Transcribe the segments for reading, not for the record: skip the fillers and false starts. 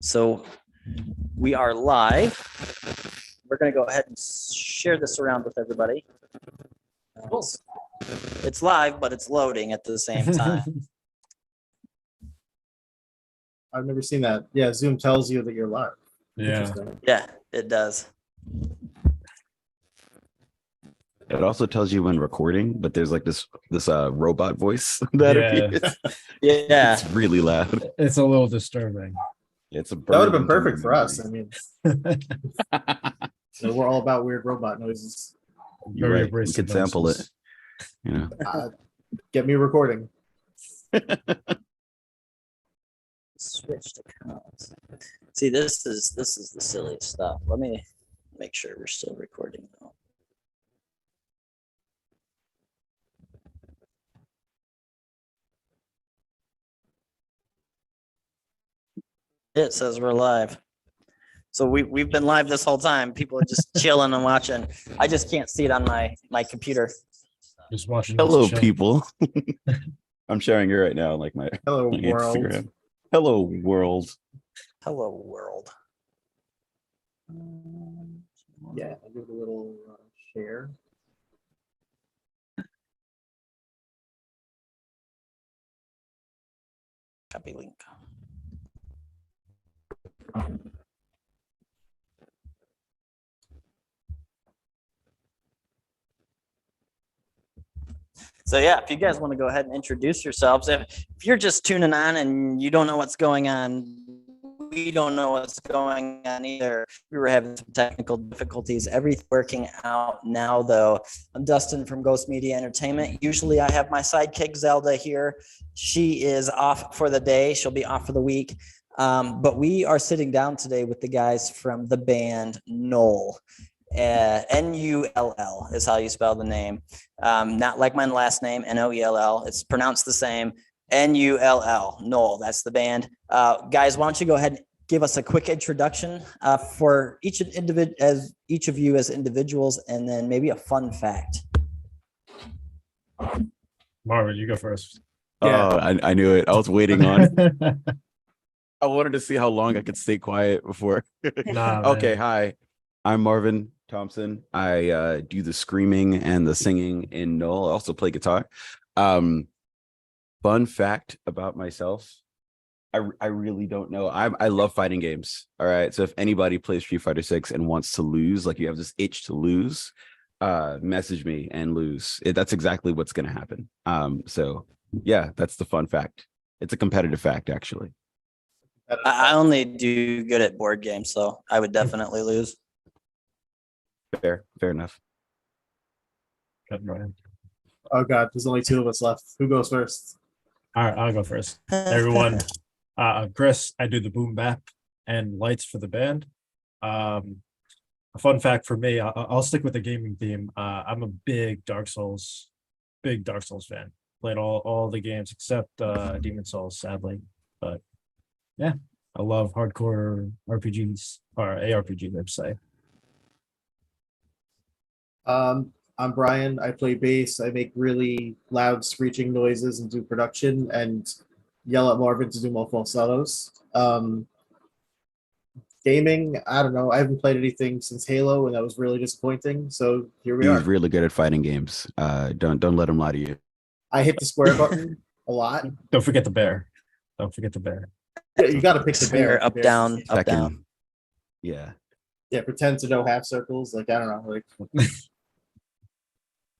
So we are live. We're going to go ahead and share this around with everybody. It's live, but it's loading at the same time. I've never seen that. Yeah, Zoom tells you that you're live. Yeah. Yeah, it does. It also tells you when recording, but there's like this robot voice that appears. Yeah. It's really loud. It's a little disturbing. It's a That would have been burn perfect into for my us. I memory. mean, so we're all about weird robot noises. You're Very right. You abrasive could sample noises. it. You know. Get me recording. Switched accounts. See, this is the silliest stuff. Let me make sure we're still recording though. It says we're live. So we've been live this whole time. People are just chilling and watching. I just can't see it on my computer. Just watching. Hello, this show. people. I'm sharing it right now, like my Hello, my world. Instagram. Hello, world. Hello, world. Yeah, I'll give it a little share. Copy link. So yeah, if you guys want to go ahead and introduce yourselves, if you're just tuning on and you don't know what's going on, we don't know what's going on either. We were having some technical difficulties. Everything working out now, though. I'm Dustin from Ghost Media Entertainment. Usually I have my sidekick Zelda here. She is off for the day. She'll be off for the week. But we are sitting down today with the guys from the band NULL. NULL is how you spell the name. Not like my last name, NOELL. It's pronounced the same. NULL, NULL. That's the band. Guys, why don't you go ahead and give us a quick introduction for each of you as individuals, and then maybe a fun fact. Marvin, you go first. Yeah. Oh, I knew it. I was waiting on. I wanted to see how long I could stay quiet before. Nah, Okay, man. hi. I'm Marvin Thompson. I do the screaming and the singing in NULL. I also play guitar. Fun fact about myself. I really don't know. I love fighting games. All right. So if anybody plays Street Fighter 6 and wants to lose, like you have this itch to lose, message me and lose. That's exactly what's gonna happen. So yeah, that's the fun fact. It's a competitive fact, actually. I only do good at board games, so I would definitely lose. Fair enough. Cut Brian. Oh God, there's only two of us left. Who goes first? All right, I'll go first. Everyone, Chris, I do the boom bap and lights for the band. A fun fact for me, I'll stick with the gaming theme. I'm a big Dark Souls fan. Played all the games except Demon Souls, sadly. But yeah, I love hardcore RPGs or ARPGs, I'd say. I'm Brian. I play bass. I make really loud screeching noises and do production and yell at Marvin to do more falsettos. Gaming, I don't know. I haven't played anything since Halo, and that was really disappointing. So here we He's are. really good at fighting games. Don't let him lie to you. I hit the square button a lot. Don't forget the bear. Don't forget the bear. Yeah, you got to pick the bear. Up, down, up, Second. down. Yeah. Yeah, pretend to know half circles. Like, I don't know. Like,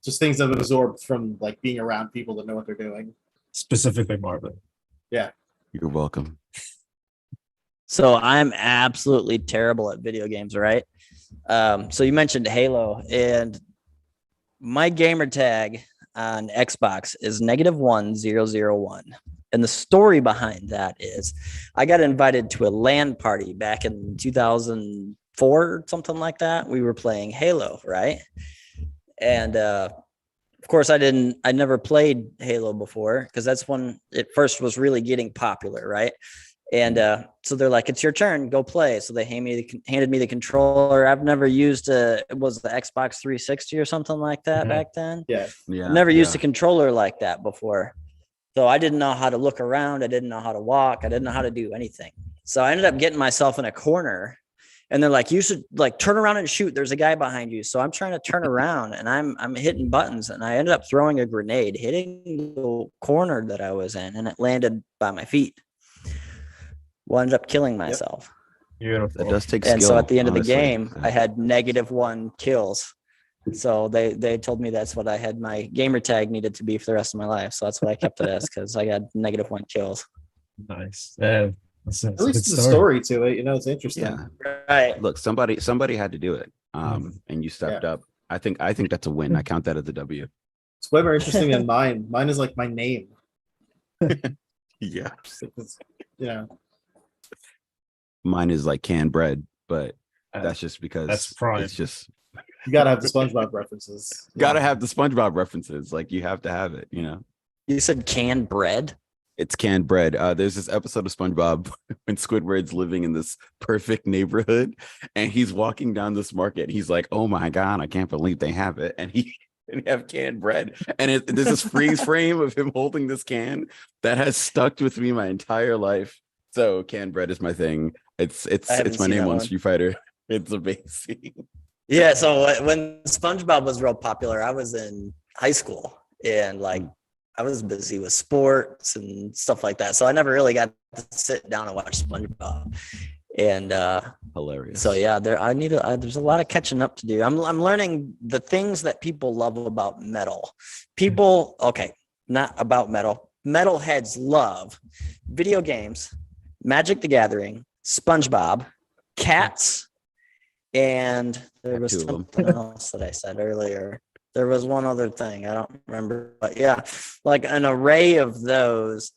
just things I've absorbed from like being around people that know what they're doing. Specifically Marvin. You're welcome. So I'm absolutely terrible at video games, right? So you mentioned Halo, and my gamer tag on Xbox is -1001. And the story behind that is I got invited to a LAN party back in 2004, something like that. We were playing Halo, right? And of course, I never played Halo before because that's when it first was really getting popular, right? And so they're like, it's your turn, go play. So they handed me the controller. I've never used it was the Xbox 360 or something like that back then. Yeah. I've never used a controller like that before. So I didn't know how to look around. I didn't know how to walk. I didn't know how to do anything. So I ended up getting myself in a corner, and they're like, you should like turn around and shoot. There's a guy behind you. So I'm trying to turn around, and I'm hitting buttons, and I ended up throwing a grenade, hitting the corner that I was in, and it landed by my feet. Well, I ended up killing myself. Beautiful. That does take And skill. so at the end of the honestly. game, I had -1 kills. So they told me that's what I had my gamer tag needed to be for the rest of my life. So that's what I kept it as, because I got -1 kills. Nice. Yeah, that's At least there's a story to it. You know, it's interesting. Yeah. Right. Look, somebody had to do it. And you stepped up. I think that's a win. I count that as a W. It's way more interesting than mine. Mine is like my name. Yeah. It's, you know, Mine is like canned bread, but that's just because That's prime. it's just you gotta have the SpongeBob references. gotta have the SpongeBob references. Like you have to have it, you know. You said canned bread? It's canned bread. There's this episode of SpongeBob when Squidward's living in this perfect neighborhood, and he's walking down this market. He's like, "Oh my god, I can't believe they have it!" And they have canned bread, and there's this freeze frame of him holding this can that has stuck with me my entire life. So canned bread is my thing. It's my seen name that on one. Street Fighter. It's amazing. Yeah. So when SpongeBob was real popular, I was in high school, and like I was busy with sports and stuff like that. So I never really got to sit down and watch SpongeBob. And Hilarious. so yeah, there's a lot of catching up to do. I'm learning the things that people love about metal. People, okay, not about metal. Metalheads love video games, Magic the Gathering, SpongeBob, cats, and there was 2 of 'em. something else that I said earlier. There was one other thing I don't remember, but yeah, like an array of those.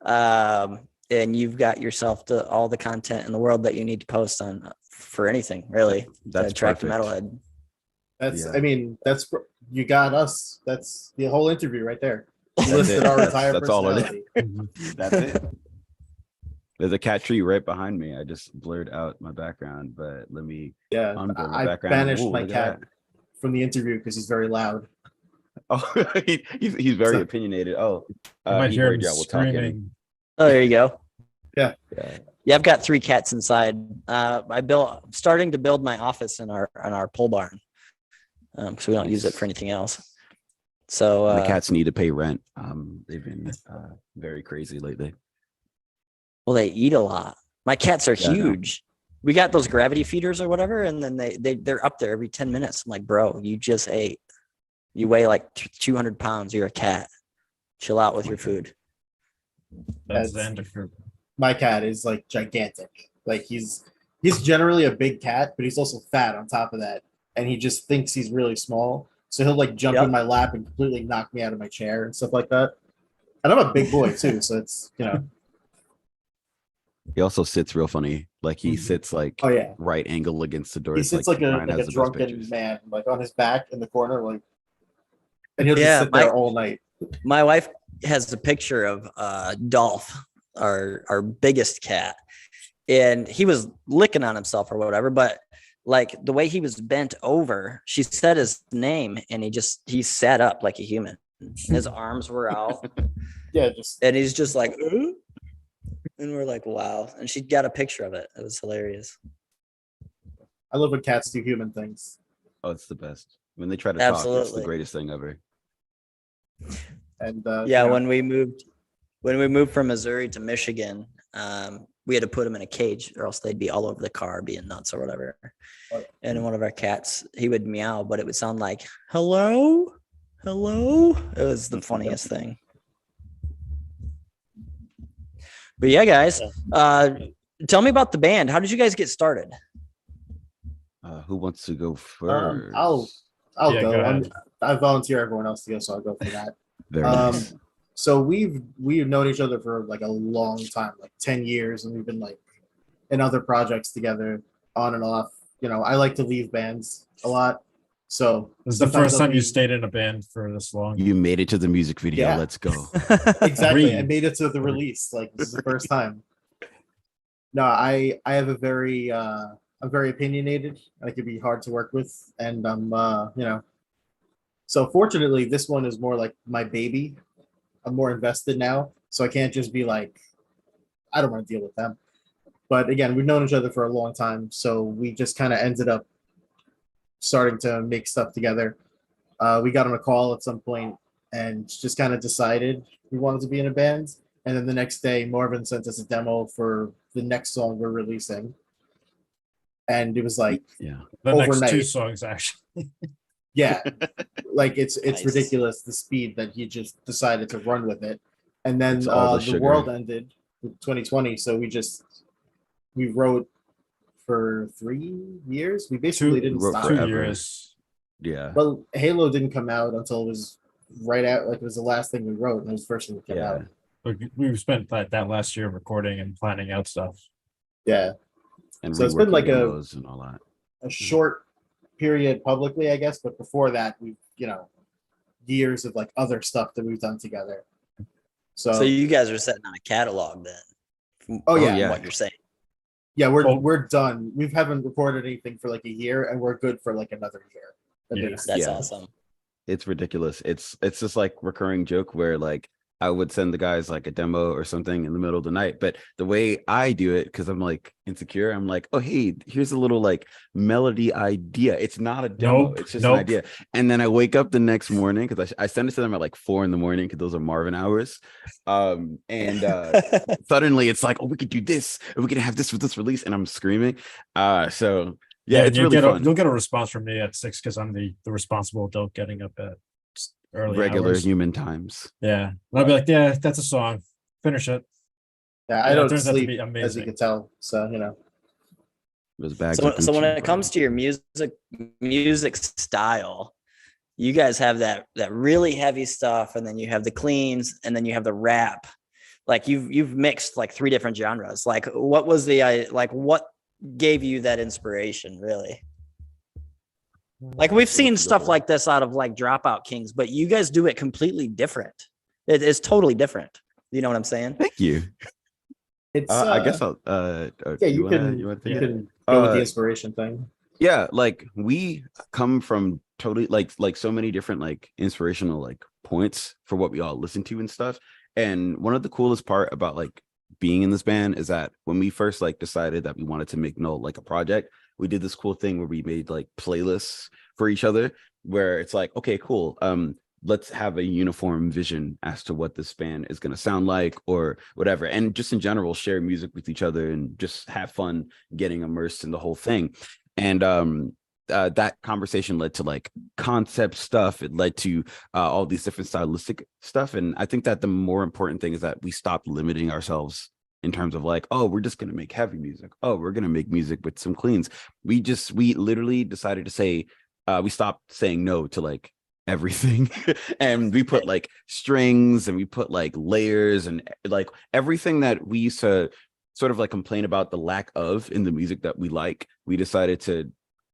And you've got yourself to all the content in the world that you need to post on for anything really That's to attract a perfect. metalhead. That's, Yeah. I mean, that's, you got us. That's the whole interview right there. You That's listed it. our That's- entire that's all it is. personality. That's it. There's a cat tree right behind me. I just blurred out my background, but let me Yeah, unblur my I background. banished Ooh, my look at cat that. from the interview because he's very loud. Oh, he's very So- opinionated. Oh, You might he hear him heard y'all were talking. screaming. Oh, there you go. Yeah. Yeah, I've got 3 cats inside. I'm starting to build my office in our pole barn, because we don't use it for anything else. So And the cats need to pay rent. They've been very crazy lately. well, they eat a lot. My cats are Yeah, I know. huge. We got those gravity feeders or whatever, and then they're up there every 10 minutes. I'm like, bro, you just ate. You weigh like 200 pounds. You're a cat. Chill out with your food. That's That's- Xander for My cat is like gigantic. Like he's generally a big cat, but he's also fat on top of that. And he just thinks he's really small. So he'll like jump Yep. in my lap and completely knock me out of my chair and stuff like that. And I'm a big boy too, so it's, you know. He also sits real funny. Like he sits like Oh yeah. right angle against the door. He It's sits like Brian a has the best drunken pictures. man, like on his back in the corner, like, and he'll just Yeah, sit there all night. My wife has a picture of Dolph, our biggest cat, and he was licking on himself or whatever, but like the way he was bent over, she said his name and he sat up like a human. His arms were out Yeah, just and he's just like, "Ooh." And we're like, wow. And she got a picture of it. It was hilarious. I love when cats do human things. Oh, it's the best. When they try to talk, it's the Absolutely. greatest thing ever. And Yeah, you know, when we moved from Missouri to Michigan, we had to put them in a cage or else they'd be all over the car being nuts or whatever. And one of our cats, he would meow, but it would sound like hello. It was the funniest thing. But yeah, guys, tell me about the band. How did you guys get started? Who wants to go first? I'll Yeah, go. go ahead. I volunteer everyone else to go, so I'll go for that. Very nice. So we've known each other for like a long time, like 10 years, and we've been like in other projects together on and off. You know, I like to leave bands a lot. So This is the sometimes first I'll time you be- stayed in a band for this long. You made it to the music video. Yeah. Let's go. Exactly. I Agreed. made it to the release. Like this is the first time. No, I have a very I'm very opinionated. I can be hard to work with, and I'm you know. So fortunately, this one is more like my baby. I'm more invested now, so I can't just be like, I don't want to deal with them. But again, we've known each other for a long time, so we just kind of ended up starting to make stuff together. We got on a call at some point and just kind of decided we wanted to be in a band. And then the next day, Marvin sent us a demo for the next song we're releasing. And it was like, Yeah. The next two overnight. songs, actually. yeah, like it's Nice. ridiculous the speed that he just decided to run with it. And then It's all the the sugar. world ended with 2020, so we wrote for 3 years. We basically Two- didn't wrote stop. Two forever. years. Yeah. Well, Halo didn't come out until it was right out. Like it was the last thing we wrote, and it was the first thing that came Yeah. out. We spent that last year recording and planning out stuff. Yeah, And So it's been reworking like a- demos and all that. a short period publicly, I guess, but before that, we've years of like other stuff that we've done together. So you guys are setting on a catalog then. from- Oh, from yeah. what you're saying. Yeah, Oh. we're done. We haven't recorded anything for like a year, and we're good for like another year. At Yeah. least. That's Yeah. awesome. It's ridiculous. It's just like recurring joke where like I would send the guys like a demo or something in the middle of the night. But the way I do it, because I'm like insecure, I'm like, oh hey, here's a little like melody idea. It's not a demo, Nope, it's just nope. an idea. And then I wake up the next morning because I send it to them at like 4 a.m. because those are Marvin hours. And suddenly it's like, oh, we could do this, and we could have this with this release, and I'm screaming. So yeah, it's you'll really get fun. you'll get a response from me at 6 because I'm the responsible adult getting up at early Regular hours. human times. Yeah, and I'll be like, yeah, that's a song. Finish it. Yeah, I Yeah, it don't turns out to sleep, be as you amazing. can tell. So Those bags. So, of so when Gucci, it comes to your music style, you guys have that really heavy stuff, and then you have the cleans, and then you have the rap. Like you've mixed like 3 different genres. Like what was what gave you that inspiration, really? Like we've seen stuff like this out of like Dropout Kings, but you guys do it completely different. It is totally different. You know what I'm saying? Thank you. it's. I guess I'll. Yeah, you can. You wanna You take it? can go with the Uh, inspiration thing. Yeah, like we come from totally like so many different like inspirational like points for what we all listen to and stuff. And one of the coolest part about like being in this band is that when we first like decided that we wanted to make Null like a project, we did this cool thing where we made like playlists for each other where it's like, okay, cool. Let's have a uniform vision as to what this band is going to sound like or whatever. And just in general, share music with each other and just have fun getting immersed in the whole thing. And that conversation led to like concept stuff. It led to all these different stylistic stuff. And I think that the more important thing is that we stopped limiting ourselves in terms of like, oh, we're just going to make heavy music. Oh, we're going to make music with some cleans. We literally decided to say, we stopped saying no to like everything. And we put like strings and we put like layers and like everything that we used to sort of like complain about the lack of in the music that we like, we decided to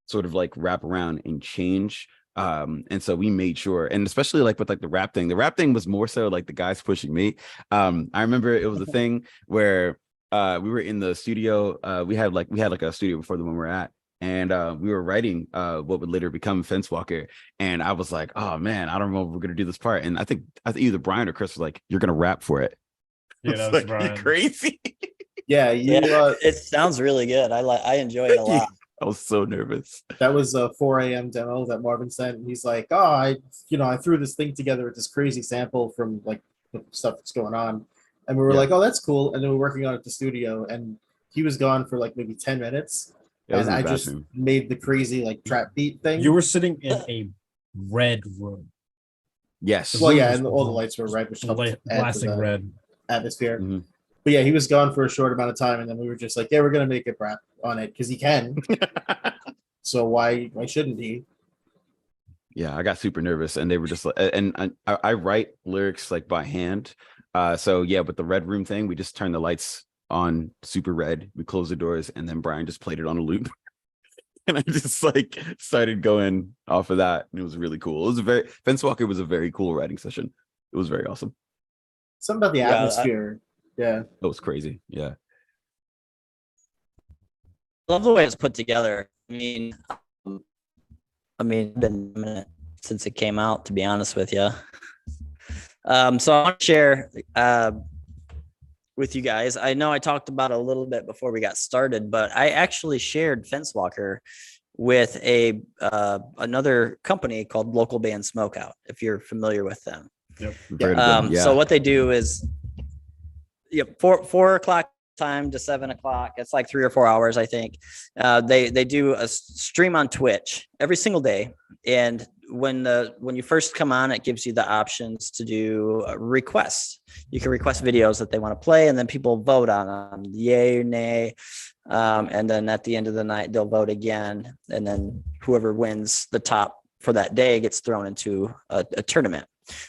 sort of like wrap around and change. And so we made sure, and especially like with like the rap thing was more so like the guys pushing me. I remember it was a thing where we were in the studio. We had like a studio before the one we're at. And we were writing what would later become Fence Walker. And I was like, oh man, I don't know if we're gonna do this part. And I think either Brian or Chris was like, you're gonna rap for it. Yeah, It's that was like, Brian. you crazy. Yeah, you. Yeah, it sounds really good. I enjoy it a Thank you. lot. I was so nervous. That was a 4 a.m. demo that Marvin sent. And he's like, "Oh, I threw this thing together with this crazy sample from like the stuff that's going on," and we were Yeah. like, "Oh, that's cool." And then we were working on it at the studio, and he was gone for like maybe 10 minutes, It was and in the I just bathroom. made the crazy like trap beat thing. You were sitting in a red room, Yes. well, yeah, was and all the lights were red, which helped add to blasting the red. atmosphere. Mhm. But yeah, he was gone for a short amount of time, and then we were just like, "Yeah, we're gonna make a rap on it because he can." So why shouldn't he? Yeah, I got super nervous, and they were just like, and I write lyrics like by hand. So yeah, with the red room thing, we just turned the lights on super red. We closed the doors, and then Brian just played it on a loop, and I just like started going off of that, and it was really cool. It was Fence Walker was a very cool writing session. It was very awesome. Something about the Yeah, atmosphere. Yeah. It was crazy. Yeah. Love the way it's put together. It's been a minute since it came out, to be honest with you. So I want to share with you guys. I know I talked about it a little bit before we got started, but I actually shared Fence Walker with a another company called Local Band Smokeout, if you're familiar with them. So what they do is, yep, 4 o'clock time to 7 o'clock. It's like 3 or 4 hours, I think. They do a stream on Twitch every single day, and when you first come on, it gives you the options to do requests. You can request videos that they want to play, and then people vote on them, yay or nay. And then at the end of the night, they'll vote again, and then whoever wins the top for that day gets thrown into a tournament.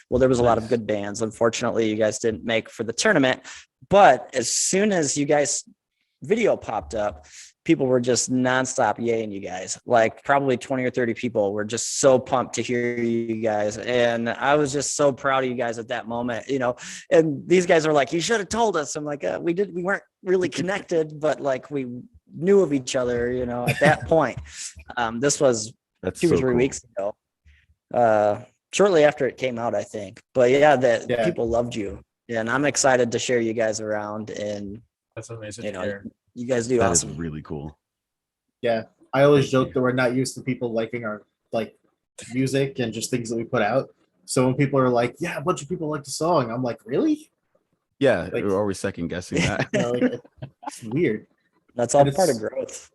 Well, there was a lot of good bands. Unfortunately, you guys didn't make for the tournament, but as soon as you guys video popped up, people were just nonstop yaying you guys. Like probably 20 or 30 people were just so pumped to hear you guys. And I was just so proud of you guys at that moment, and these guys are like, you should have told us. I'm like, we weren't really connected, but like we knew of each other, at that point. This was That's 2 or so 3 cool. weeks ago. Shortly after it came out, I think. But people loved you. And I'm excited to share you guys around, and That's amazing to hear. you guys do That is awesome. really cool. Yeah, I always joke that we're not used to people liking our music and just things that we put out. So when people are like, "Yeah, a bunch of people like the song," I'm like, "Really?" Yeah, Like- we're always second guessing that. It's weird. That's all And part of it's- growth.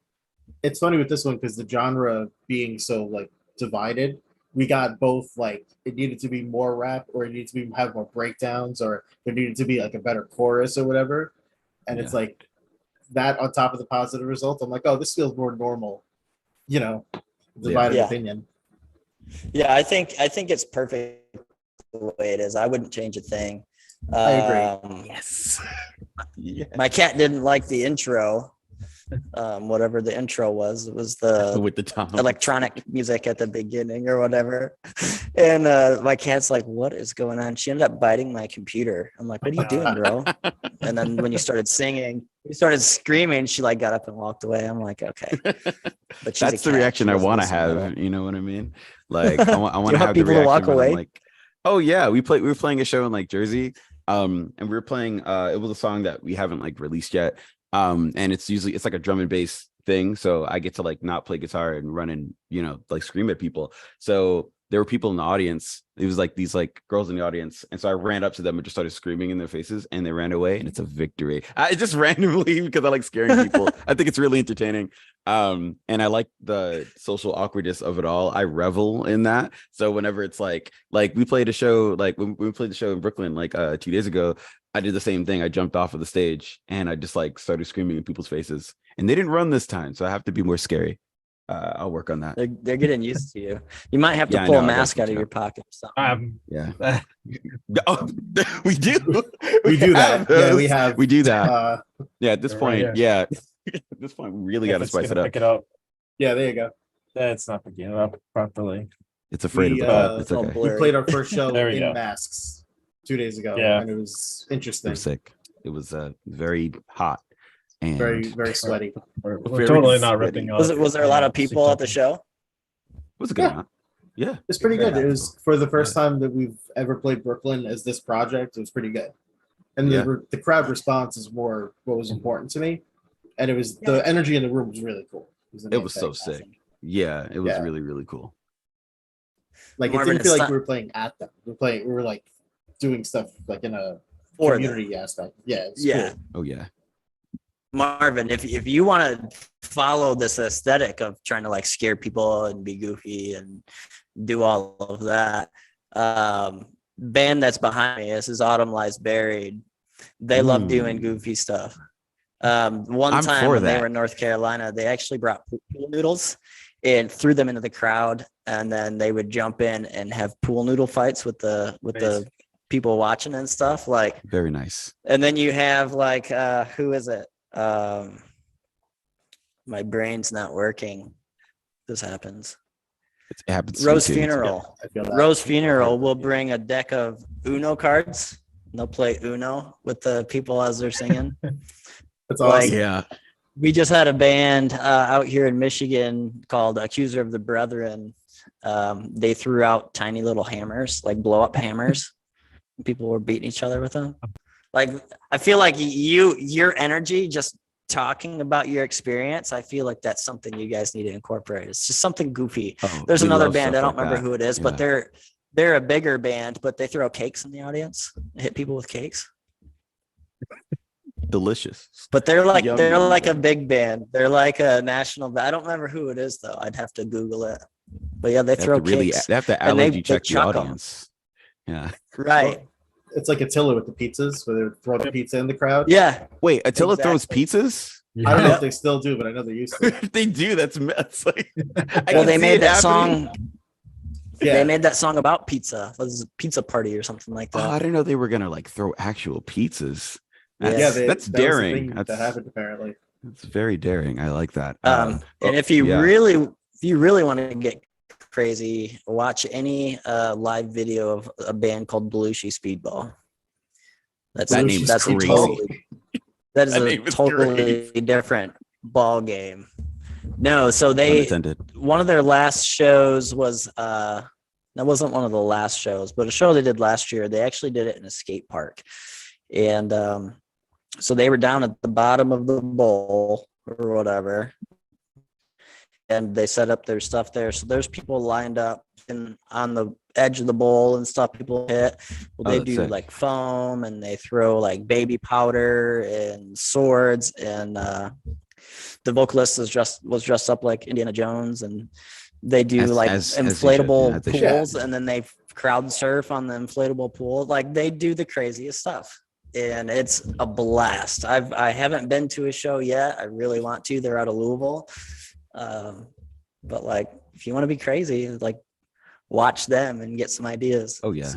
It's funny with this one because the genre being so divided, we got both it needed to be more rap, or it needed to have more breakdowns, or there needed to be a better chorus or whatever. And it's like that on top of the positive result. I'm like, oh, this feels more normal, divided Yeah. opinion. Yeah, I think it's perfect the way it is. I wouldn't change a thing. I agree. Yes. My cat didn't like the intro. Whatever the intro was, it was the With the Tom. electronic music at the beginning or whatever. And my cat's like, what is going on? She ended up biting my computer. I'm like, what are you doing, bro? And then when you started singing, you started screaming, she got up and walked away. I'm like, okay. But That's the reaction I want to have. You know what I mean? Like I want to have the people to reaction walk when I'm away. like, oh yeah, we were playing a show in Jersey. And we were playing it was a song that we haven't released yet. And it's like a drum and bass thing. So I get to not play guitar and run and, scream at people. So there were people in the audience. It was these girls in the audience. And so I ran up to them and just started screaming in their faces, and they ran away, and it's a victory. I just randomly, because I like scaring people. I think it's really entertaining. And I like the social awkwardness of it all. I revel in that. So whenever it's like we played a show, when we played the show in Brooklyn 2 days ago, I did the same thing. I jumped off of the stage and I just started screaming in people's faces, and they didn't run this time. So I have to be more scary. I'll work on that. They're getting used to you. You might have to Yeah, I pull know, a I mask got out of you. your pocket or something. Yeah. Oh, we do. We do that. have Yeah, those. we have. We do that. Yeah. At this They're point, right yeah. At this point, we really got to spice it up. Pick it up. Yeah, there you go. That's not picking it up properly. It's afraid We, of it. It's all okay. blurry. We played our first show There we in go. masks 2 days ago, Yeah. and it was We're interesting. sick. It was very hot and Very, very sweaty. We're Very totally not sweaty. ripping off. Was there a lot of people at the show? it was a good Yeah. amount. Yeah. It's pretty good. It was for the first Yeah. time that we've ever played Brooklyn as this project. It was pretty good, and Yeah. the crowd response is more what was important to me, and it was the energy in the room was really cool. The It main was so thing. sick. Yeah. It was Yeah. really, really cool. Like it Marvin, didn't feel it's like not- we were playing at them. We were doing stuff in a For them. community aspect. Yeah. It's Yeah. cool. Oh yeah. Marvin, if you want to follow this aesthetic of trying to scare people and be goofy and do all of that, band that's behind me, this is Autumn Lies Buried. They love doing goofy stuff. One I'm time for when they that. were in North Carolina, they actually brought pool noodles and threw them into the crowd, and then they would jump in and have pool noodle fights with the Nice. people watching and stuff. Very nice. And then you have who is it? My brain's not working. This happens. It happens. to me Rose too. Funeral. I feel that. Rose Funeral will bring a deck of Uno cards. And they'll play Uno with the people as they're singing. That's like- awesome. Yeah. We just had a band out here in Michigan called Accuser of the Brethren. They threw out tiny little hammers, blow up hammers. People were beating each other with them. Like, I feel like your energy, just talking about your experience, I feel like that's something you guys need to incorporate. It's just something goofy. Oh, There's we another love band, I stuff don't like remember that. who it is, but Yeah. they're a bigger band, but they throw cakes in the audience, hit people with cakes. Delicious. But they're like Yum, they're yum, like a yum. big band. They're like a national. I don't remember who it is though. I'd have to Google it. But yeah, they They have throw to really, cakes. they have to and allergy they check the chuck 'em. audience. Yeah. Right. Well, it's like Attila with the pizzas, where they throw the pizza in the crowd. Yeah. Wait, Attila throws Exactly. pizzas? I don't know Yeah. if they still do, but I know they used to. If they do, that's like. I Well, can they see made it that happening. song. Yeah, They made that song about pizza. It was a pizza party or something like Oh, I that. didn't know they were gonna like throw actual pizzas. Yeah. That's, yeah, that's that was the daring. thing That's that happened apparently. That's very daring. I like that. And if you really want to get crazy, watch any live video of a band called Belushi Speedball. That name is that's crazy. That is That a name is totally different ball game. No, so Pun they intended. one of their last shows was that wasn't one of the last shows, but a show they did last year. They actually did it in a skate park, and so they were down at the bottom of the bowl or whatever, and they set up their stuff there. So there's people lined up on the edge of the bowl and stuff. People hit. Well, they that's do sick. like foam, and they throw like baby powder and swords, and the vocalist was dressed up like Indiana Jones, and they do like as he should, inflatable yeah, as they should. pools, and then they crowd surf on the inflatable pool. Like they do the craziest stuff, and it's a blast. I haven't been to a show yet. I really want to. They're out of Louisville, but like if you want to be crazy, like watch them and get some ideas. Oh yeah,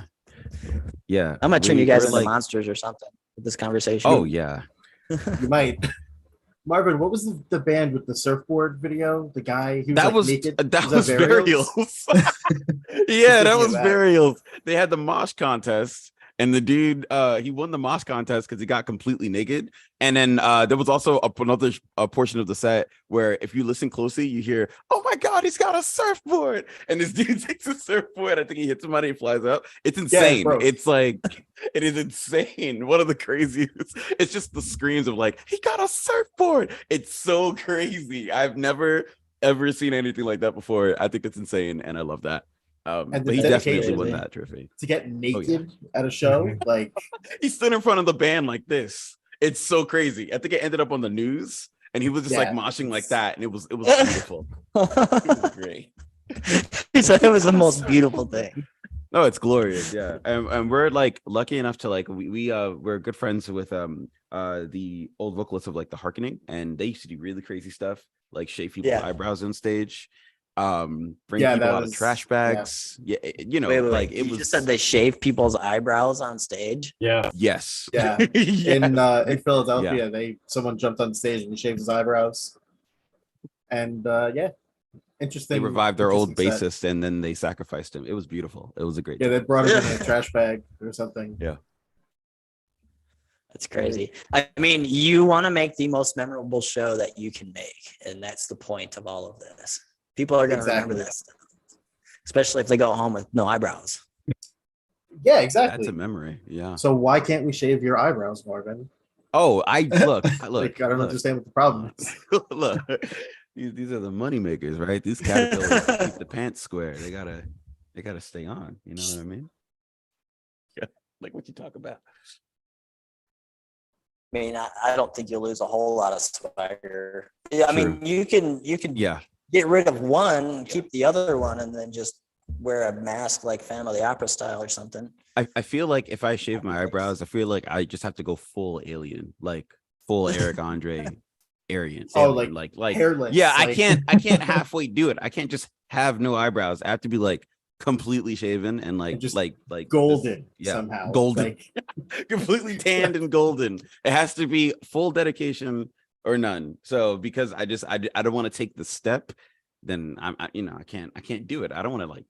yeah. I'm gonna turn you guys we're into like, monsters or something with this conversation. oh yeah. You might. Marvin, what was the band with the surfboard video? The guy he was That like was naked. that Was was burials. Yeah, that thinking was of that. burials. They had the mosh contest, and the dude he won the mosh contest because he got completely naked. And then there was also another portion of the set where if you listen closely, you hear, "Oh my God, he's got a surfboard!" And this dude takes a surfboard. I think he hits somebody and flies up. It's insane. bro. It's like it is insane. One of the craziest. It's just the screams of like, "He got a surfboard!" It's so crazy. I've never ever seen anything like that before. I think it's insane, and I love that. And But the he definitely dedication won that trophy. to get naked Oh, at a show. Like He stood in front of the band like this. It's so crazy. I think it ended up on the news, and he was just like Yeah. moshing like that, and it was beautiful. It was great. He said it was the most beautiful thing. No, it's glorious. Yeah, and we're like lucky enough to like we're good friends with the old vocalist of like the Harkening, and they used to do really crazy stuff like shave people's Yeah. eyebrows on stage, bring Yeah, people that out was- of trash bags. Yeah, you know, Wait, like it you was just said they shave people's eyebrows on stage. Yeah. yes, Yeah. Yes. in Philadelphia, someone jumped on stage and he shaved his eyebrows. And yeah, interesting. They revived their old interesting set. bassist and then they sacrificed him. It was beautiful. It was a great. Yeah, time. they brought him in a trash bag or something. That's crazy. I mean, you want to make the most memorable show that you can make, and that's the point of all of this. People are going to remember Exactly. that stuff, especially if they go home with no eyebrows. Yeah, exactly. That's a memory. Yeah. So why can't we shave your eyebrows, Marvin? Oh, I look. Like, I don't look. understand what the problem is. Look, these are the money makers, right? These caterpillars keep the pants square. They gotta stay on. You know what I mean? Yeah, like what you talk about. I mean, I don't think you'll lose a whole lot of swagger. Yeah, I mean, you can Yeah, get rid of one, keep the other one, and then just wear a mask like Phantom of the Opera style or something. I feel like if I shave my eyebrows, I feel like I just have to go full alien, like full Eric Andre, Aryan. Oh, alien, like like hairless, yeah, I like- can't halfway do it. I can't just have no eyebrows. I have to be like completely shaven and like And just like Golden yeah, somehow. golden. Like, completely tanned and golden. It has to be full dedication or none. So because I don't want to take the step, then I can't do it. I don't want to like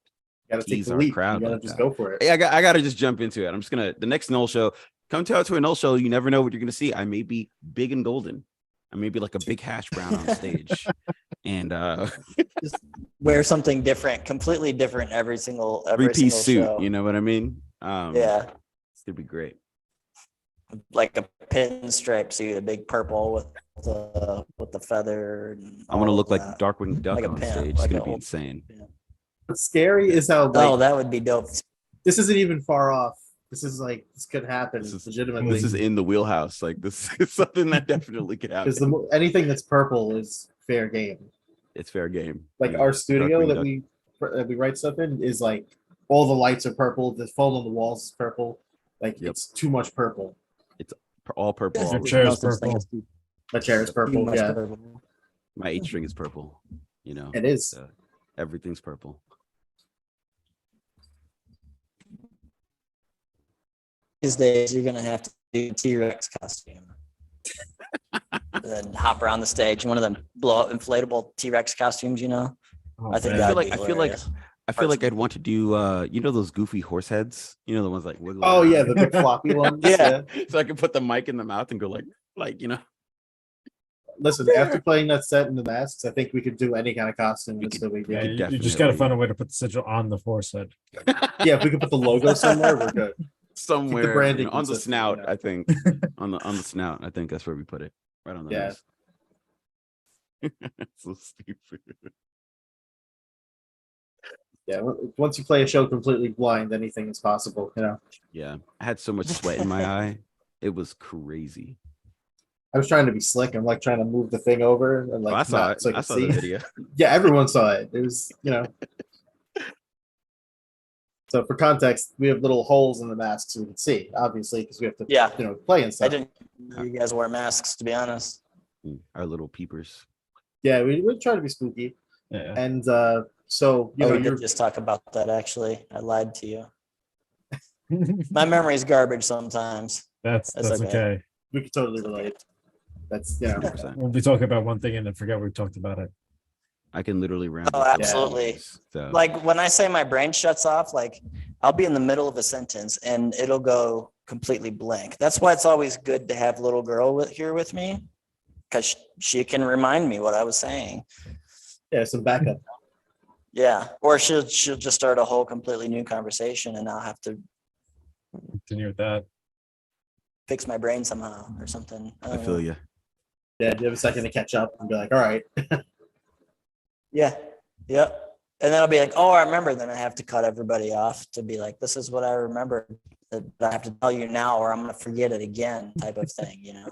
gotta take tease the our leap. crowd You gotta like just that. go for it. I gotta just jump into it. I'm just gonna the next Null show. Come out to a Null show. You never know what you're gonna see. I may be big and golden. I may be like a big hash brown on stage. And Just wear something different, completely different every single three-piece suit, show. you know what I mean? Yeah. It's gonna be great. like a pinstripe suit, a big purple with the feather. And I'm gonna all look of like that. Darkwing Duck Like a on pimp, stage. It's like gonna a be whole- insane. What's scary is how Oh, like that would be dope. this isn't even far off. This is like this could happen This is legitimately. This is in the wheelhouse. Like this is something that definitely could happen. Because anything that's purple is fair game. It's fair game. Like Yeah. our studio Darkwing that Duck. we write stuff in is like all the lights are purple, the foam on the walls is purple. Like Yep. it's too much purple. All purple. There's All Your over. chair no is such thing purple. as too My chair is purple. much Yeah, purple. My 8 string is purple. You know, it is. so everything's purple. These days, you're gonna have to do a T-Rex costume. Then hop around the stage. One of them blow up inflatable T-Rex costumes, you know. Oh, I think man. that'd like- be I feel like- hilarious. I feel like I'd want to do you know those goofy horse heads? You know the ones like wiggle Oh around? yeah, the big floppy ones. Yeah. So I can put the mic in the mouth and go like you know. Listen, after playing that set in the masks, I think we could do any kind of costume. We That's could- what we Yeah, do. you just got to definitely- find a way to put the sigil on the forehead. Yeah, if we could put the logo somewhere, we're good. Somewhere branding you know, on the consistent, snout, you know. I think. on the snout, I think that's where we put it. Right on the Yeah. nose. So stupid. Yeah, once you play a show completely blind, anything is possible. You know, Yeah. I had so much sweat in my eye. It was crazy. I was trying to be slick. I'm like trying to move the thing over and Oh, like I saw not it. so I I could saw see. the video. Yeah, everyone saw it. It was, you know. So for context, we have little holes in the mask so we can see, obviously, because we have to, Yeah. you know, play and I stuff. didn't know you guys wear masks, to be honest. Our little peepers. Yeah, we try to be spooky, Yeah. and so you Oh, know, we you're did just talk about that, actually. I lied to you. My memory's garbage sometimes. That's That's okay. okay. we could totally It's okay. relate. That's you know, 100%. We'll be talking about one thing and then forget we talked about it. I can literally ramble. Oh, for absolutely. days, So Like when I say my brain shuts off, like I'll be in the middle of a sentence and it'll go completely blank. That's why it's always good to have little girl here with me, because she can remind me what I was saying. yeah, some backup. Yeah, or she'll just start a whole completely new conversation, and I'll have to Continue with that. fix my brain somehow or something. I don't feel know. you. Yeah, you have a second to catch up and be like, all right, Yeah, yep. And then I'll be like, oh, I remember. Then I have to cut everybody off to be like, this is what I remember. That I have to tell you now, or I'm gonna forget it again, type of thing. You know,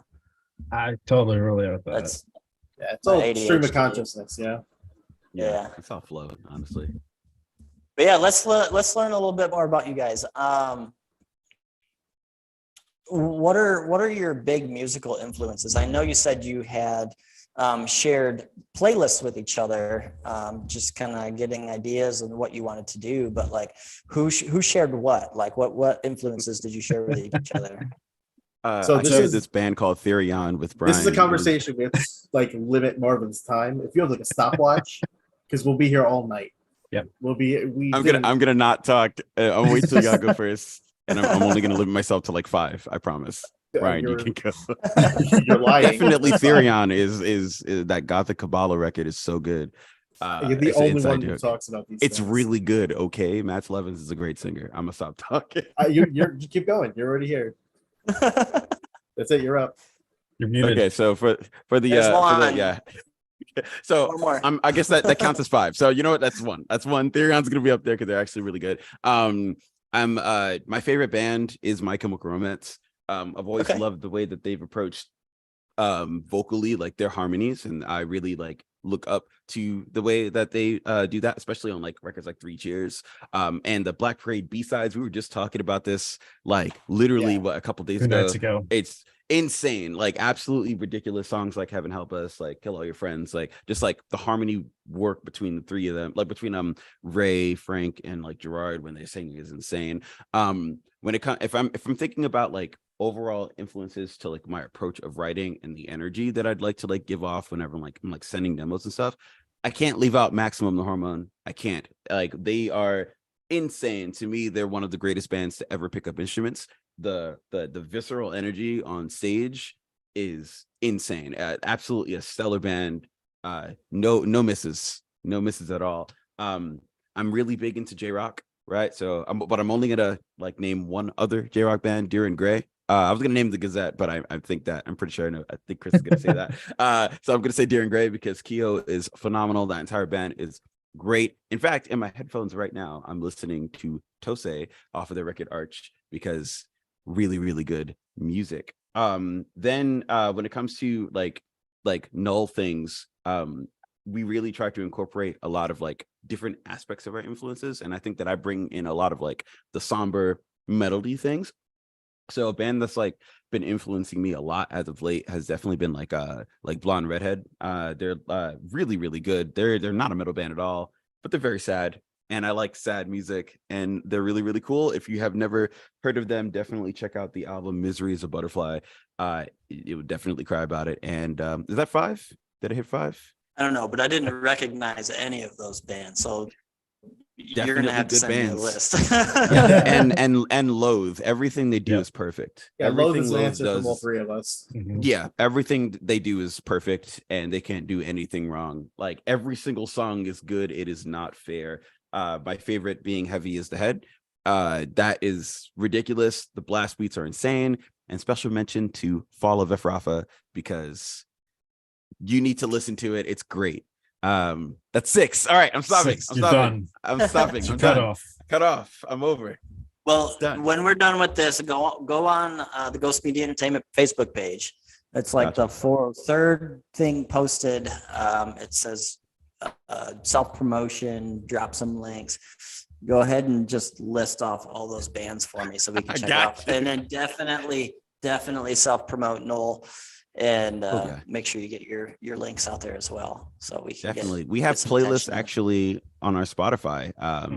I totally relate with that. that's yeah, it's My all stream of ADHD. consciousness. You know, Yeah. It's all flowing, honestly. But yeah, let's learn a little bit more about you guys. What are your big musical influences? I know you said you had shared playlists with each other, just kind of getting ideas on what you wanted to do. But like, who shared what? Like, what influences did you share with each other? So I this shared is- this band called Therion with Brian. this is a It was- conversation we have to like limit Marvin's time. If you have like a stopwatch, because we'll be here all night. Yep. I'm gonna not talk. I'll wait till y'all go first, and I'm only gonna limit myself to like 5. I promise. Brian, you can go. You're lying. Definitely, It's fine. Therion is that Gothic Kabbalah record is so good. You're the It's an only inside one who joke. talks about these. It's things. really good. Okay, Matt Levins is a great singer. I'm gonna stop talking. You keep going. You're already here. That's it. You're up. You're muted. Okay, so for the There's one. yeah. So One more. I guess that counts as 5. So you know what? That's one. Therion's gonna be up there because they're actually really good. I'm my favorite band is My Chemical Romance. I've always Okay. loved the way that they've approached vocally, like their harmonies, and I really like look up to the way that they do that, especially on like records like 3 Cheers and the Black Parade B-sides. We were just talking about this like literally Yeah. what a couple days 2 ago. nights ago. It's insane, like absolutely ridiculous songs like Heaven Help Us, like Kill All Your Friends, like just like the harmony work between the 3 of them, like between Ray, Frank, and like Gerard when they're singing is insane. When it comes, if I'm thinking about like overall influences to like my approach of writing and the energy that I'd like to like give off whenever I'm like sending demos and stuff, I can't leave out Maximum the Hormone. I can't. Like they are insane to me. They're one of the greatest bands to ever pick up instruments. The visceral energy on stage is insane. Absolutely a stellar band. No misses at all. I'm really big into J-Rock, right? So but I'm only gonna like name one other J-Rock band, Deer and Gray. I was gonna name the Gazette, but I think that I'm pretty sure I think Chris is gonna say that. So I'm gonna say Deer and Gray because Keo is phenomenal. That entire band is great. In fact, in my headphones right now, I'm listening to Tose off of their record Arch because really, really good music. Then when it comes to like null things, we really try to incorporate a lot of like different aspects of our influences, and I think that I bring in a lot of like the somber melody things. So a band that's like been influencing me a lot as of late has definitely been like Blonde Redhead. They're really, really good. They're not a metal band at all, but they're very sad, and I like sad music, and they're really, really cool. If you have never heard of them, definitely check out the album Misery is a Butterfly. You would definitely cry about it. And is that 5? Did I hit 5? I don't know, but I didn't recognize any of those bands. So you're gonna Definitely have to good send me a bands. list. Yeah, and Loathe. Everything they do Yeah. is perfect. Yeah, Loathe Everything is an Loathe answer from all does. 3 of us. Yeah, everything they do is perfect, and they can't do anything wrong. Like every single song is good. It is not fair. My favorite being Heavy is the Head. That is ridiculous. The blast beats are insane. And special mention to Fall of Ephrafa because you need to listen to it. It's great. That's 6. All right, I'm stopping. Six, I'm you're stopping. done. I'm stopping. You I'm cut done. off. Cut off. I'm over. Well, done. when we're done with this, go on the Ghost Media Entertainment Facebook page. It's like Gotcha. the third thing posted. It says self promotion. Drop some links. Go ahead and just list off all those bands for me so we can I check got off. you. And then definitely self promote Null, and Okay. make sure you get your links out there as well so we can Definitely. get, We have get some playlists attention there. actually on our Spotify.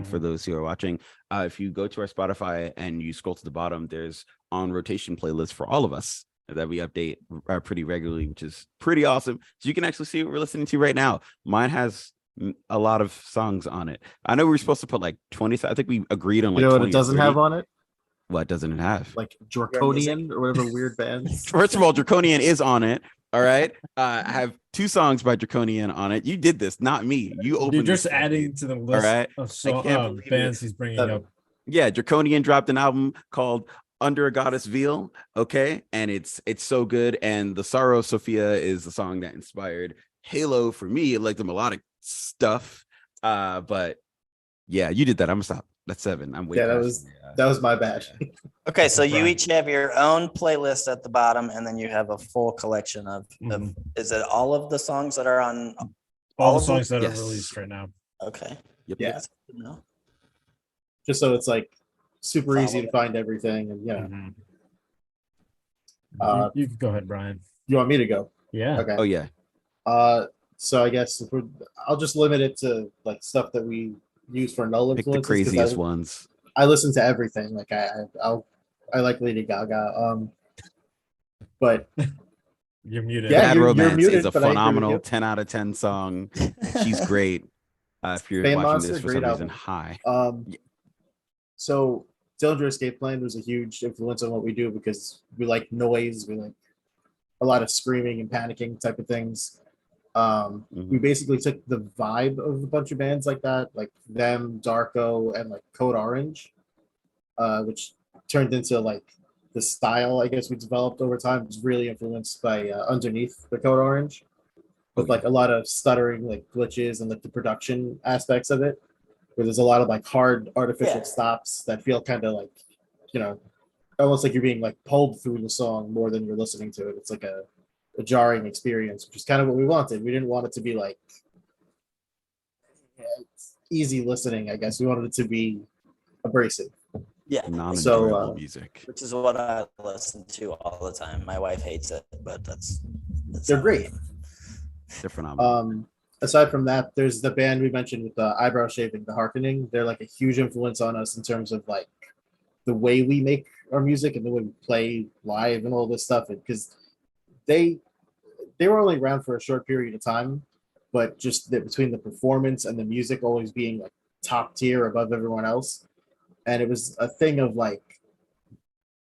For Mhm. those who are watching, if you go to our Spotify and you scroll to the bottom, there's on rotation playlists for all of us that we update pretty regularly, which is pretty awesome. So you can actually see what we're listening to right now. Mine has a lot of songs on it. I know we were supposed to put like 20. I think we agreed on like You know what 20 it or doesn't 30. have on it? What doesn't it have? Like Draconian or whatever weird bands. First of all, Draconian is on it. All right. I have 2 songs by Draconian on it. You did this, not me. You opened You're this just for me. adding to the list right. of I can't believe bands it. he's bringing 7. up. Yeah, Draconian dropped an album called Under a Goddess Veil. Okay. And it's so good. And The Sorrow of Sophia is the song that inspired Halo for me. Like the melodic stuff. But yeah, you did that. I'm gonna stop. That's 7. I'm way Yeah, past. that was my bad. Okay, so you Brian. each have your own playlist at the bottom, and then you have a full collection of Mhm. is it all of the songs that are on? All the of them? songs that Yes. are released right now. Okay. Yep. Yeah. That's good to know. Just so it's like super Follow easy to it. find everything. And yeah. Mhm. Uh, You can go ahead, Brian. You want me to go? Yeah. Okay. Oh yeah. So I guess I'll just limit it to like stuff that we use for null Pick the influences. 'Cause craziest ones. I listen to everything. Like I like Lady Gaga. But You're muted. Yeah, Bad you're Romance muted, is a but I agree with phenomenal you. 10 out of 10 song. She's great. If you're Fame watching Monster, this for great some reason, album. hi. Yeah. So Dillinger Escape Plan was a huge influence on what we do because we like noise, we like a lot of screaming and panicking type of things. We basically took the vibe of a bunch of bands like that, like them, Darko, and like Code Orange, which turned into like the style I guess we developed over time. It was really influenced by Underneath the Code Orange, with like a lot of stuttering, like glitches, and like the production aspects of it, where there's a lot of like hard artificial stops that feel kind of like, almost like you're being like pulled through the song more than you're listening to it. It's like a jarring experience, which is kind of what we wanted. We didn't want it to be like easy listening, I guess. We wanted it to be abrasive. Yeah, Non-enjoyable music. which is what I listen to all the time. My wife hates it, but that's They're how great. They're phenomenal. Aside from that, there's the band we mentioned with the eyebrow shaving, the Harkening. They're like a huge influence on us in terms of like the way we make our music and the way we play live and all this stuff. Because they were only around for a short period of time, but just between the performance and the music always being like top tier above everyone else, and it was a thing of like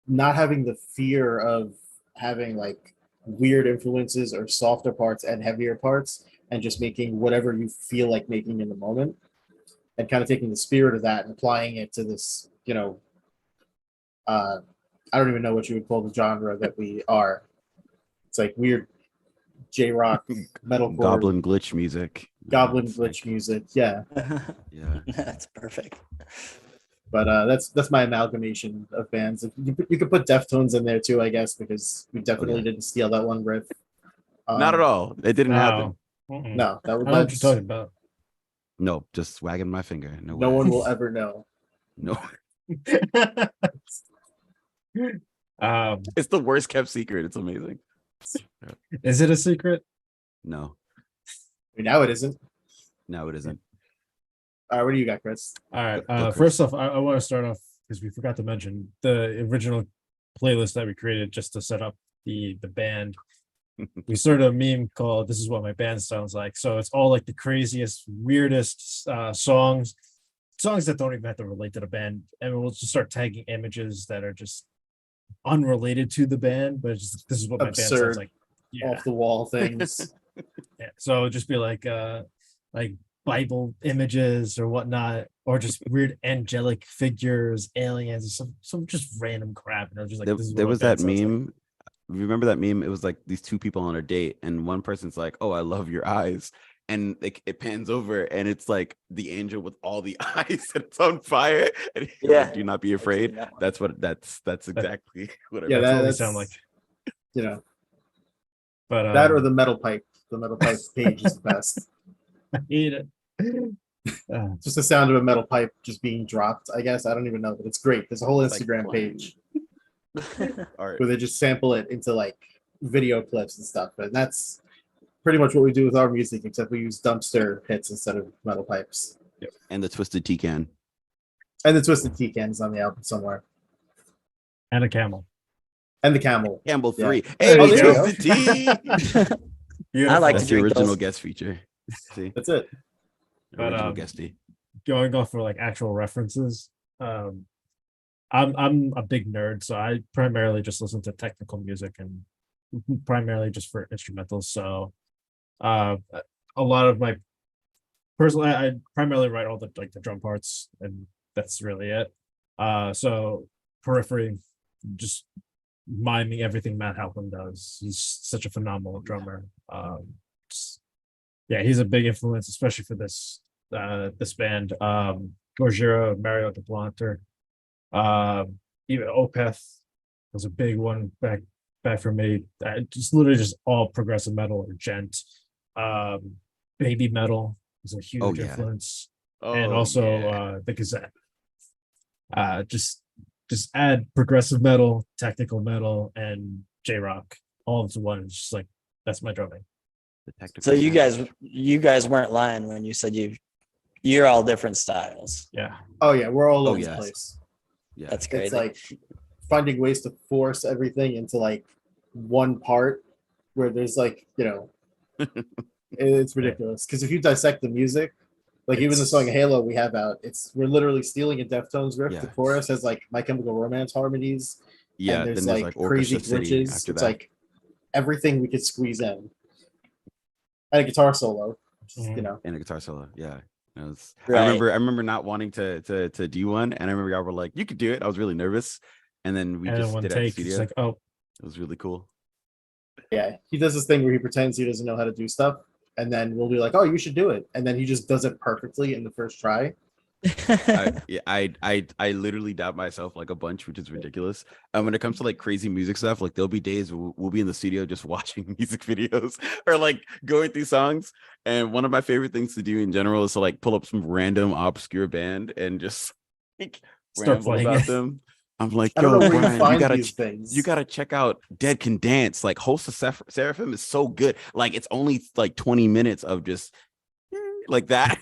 not having the fear of having like weird influences or softer parts and heavier parts, and just making whatever you feel like making in the moment, and kind of taking the spirit of that and applying it to this, I don't even know what you would call the genre that we are. It's like weird J-rock, metalcore, Goblin glitch music. goblin It's glitch like- music. Yeah, Yeah. That's perfect. but that's my amalgamation of bands. You could put Deftones in there too, I guess, because we definitely didn't steal that one riff. Not at all. It didn't happen. No. Mm-mm. No, that I was don't know what you're talking about. No, just wagging my finger. No, no way. one will ever know. No, um, it's the worst kept secret. It's amazing. is it a secret? No, I mean, now it isn't. no, it isn't. All right, what do you got, Chris? All right. Go, Chris. First off, I want to start off because we forgot to mention the original playlist that we created just to set up the band. We started a meme called "This is what my band sounds like." So it's all like the craziest, weirdest songs that don't even have to relate to the band, and we'll just start tagging images that are just unrelated to the band, but it's just, this is what my band Absurd. sounds like. Yeah. Off the wall things. Yeah. So it'd just be like Bible images or whatnot, or just weird angelic figures, aliens, some just random crap. And it was just like this is There what my was band that sounds like. meme. Remember that meme? It was like these two people on a date, and one person's like, "Oh, I love your eyes," and it pans over, and it's like the angel with all the eyes, and it's on fire. And he's Yeah. like, "Do not be afraid." that one. That's exactly what I Yeah, That's what we that's sound like. You know, But that or the metal pipe. The metal pipe page is the best. I hate it. Just the sound of a metal pipe just being dropped. I guess I don't even know, but it's great. There's a whole It's like Instagram playing. page All right. where they just sample it into like video clips and stuff. And that's pretty much what we do with our music, except we use dumpster hits instead of metal pipes. And the twisted T-can. And the Twisted Tea Cans on the album somewhere. And a camel. And the Camel. Campbell Yeah. 3. There Hey, you go. twisted tea. I like That's to the drink original those. guest feature. See, That's it. But, original guesty. Going off for like actual references. I'm a big nerd, so I primarily just listen to technical music and primarily just for instrumentals. So a lot of my personally, I primarily write all the like the drum parts, and that's really it. So periphery, just miming everything Matt Halpin does. He's such a phenomenal drummer. Yeah, he's a big influence, especially for this band. Gojira, Mario DePlanter, even Opeth was a big one back for me. Just literally just all progressive metal or gent. Baby metal is a huge yeah. influence, Oh, and also yeah. the Gazette. Just add progressive metal, technical metal, and J-rock all into one. It's just like that's my drumming. The technical So you side. guys weren't lying when you said you're all different styles. Yeah. Oh yeah, we're all Oh, over the yes. place. Yeah. That's crazy. It's like finding ways to force everything into like one part where there's like, it's ridiculous. Because if you dissect the music, like even the song Halo we have out, we're literally stealing a Deftones riff. Yeah. The chorus has like My Chemical Romance harmonies. Yeah. And there's Then there's like like crazy Orchestra City glitches. after It's that. like everything we could squeeze in. And a guitar solo. Mhm. And a guitar solo. Yeah. Right. I remember not wanting to do one, and I remember y'all were like, "You could do it." I was really nervous, and then we And just one did it at the take, studio. it's like, oh, It was really cool. Yeah, he does this thing where he pretends he doesn't know how to do stuff, and then we'll be like, "Oh, you should do it," and then he just does it perfectly in the first try. I literally doubt myself like a bunch, which is ridiculous. When it comes to like crazy music stuff, like there'll be days we'll be in the studio just watching music videos or like going through songs. And one of my favorite things to do in general is to like pull up some random obscure band and just like Start ramble playing about it. them. I'm like, I don't know yo, where Brian, you you find gotta these things. you gotta check out Dead Can Dance. Like Host of Seraphim is so good. Like it's only like 20 minutes of just like that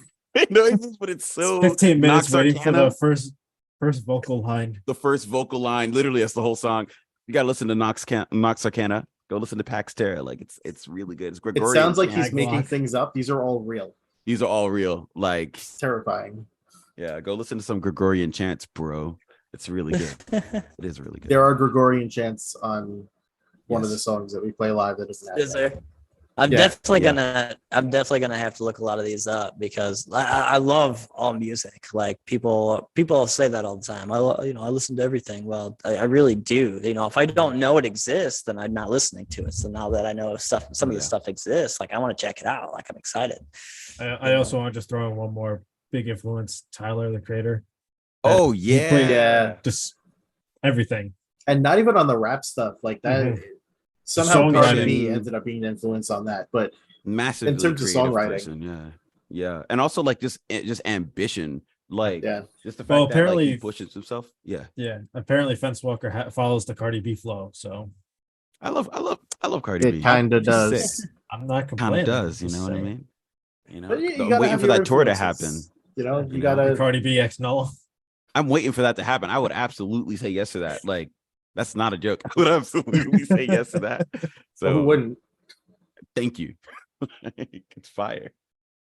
noises, but it's so 15 minutes Nox waiting for the Arcana. first vocal line. The first vocal line, literally that's the whole song. You gotta listen to Nox Arcana. Go listen to Pax Terra. Like it's really good. It's It Gregorian sounds like chant. he's making Glock. things up. These are all real. These are all real. Like It's terrifying. yeah, go listen to some Gregorian chants, bro. It's really good. It is really good. There are Gregorian chants on one of the Yes. songs that we play live that doesn't have Is that. there? I'm Yeah, definitely yeah. gonna have to look a lot of these up because I love all music. Like people say that all the time. I listen to everything. Well, I really do. If I don't know it exists, then I'm not listening to it. So now that I know some of Yeah. this stuff exists, like I want to check it out. Like I'm excited. I also want to just throw in one more big influence, Tyler, the creator. Oh He played Yeah. just everything. And not even on the rap stuff like that. Mhm. Somehow Cardi B songwriting. ended up being an influence on that. But Massively in terms of creative songwriting, person. Yeah, and also like just ambition, like yeah. just the fact Well, that like he apparently- pushes himself. Yeah, Apparently Fence Walker follows the Cardi B flow, so I love Cardi B. It kind of She's does. sick. I'm not Kind complaining. of does, I'm you know just what I saying. mean? But you I'm gotta waiting have for your that tour to influences. happen. You know, You you know? gotta. Cardi B X Null. I'm waiting for that to happen. I would absolutely say yes to that. Like, that's not a joke. I would absolutely say yes to that. So Who wouldn't? thank you. It's fire.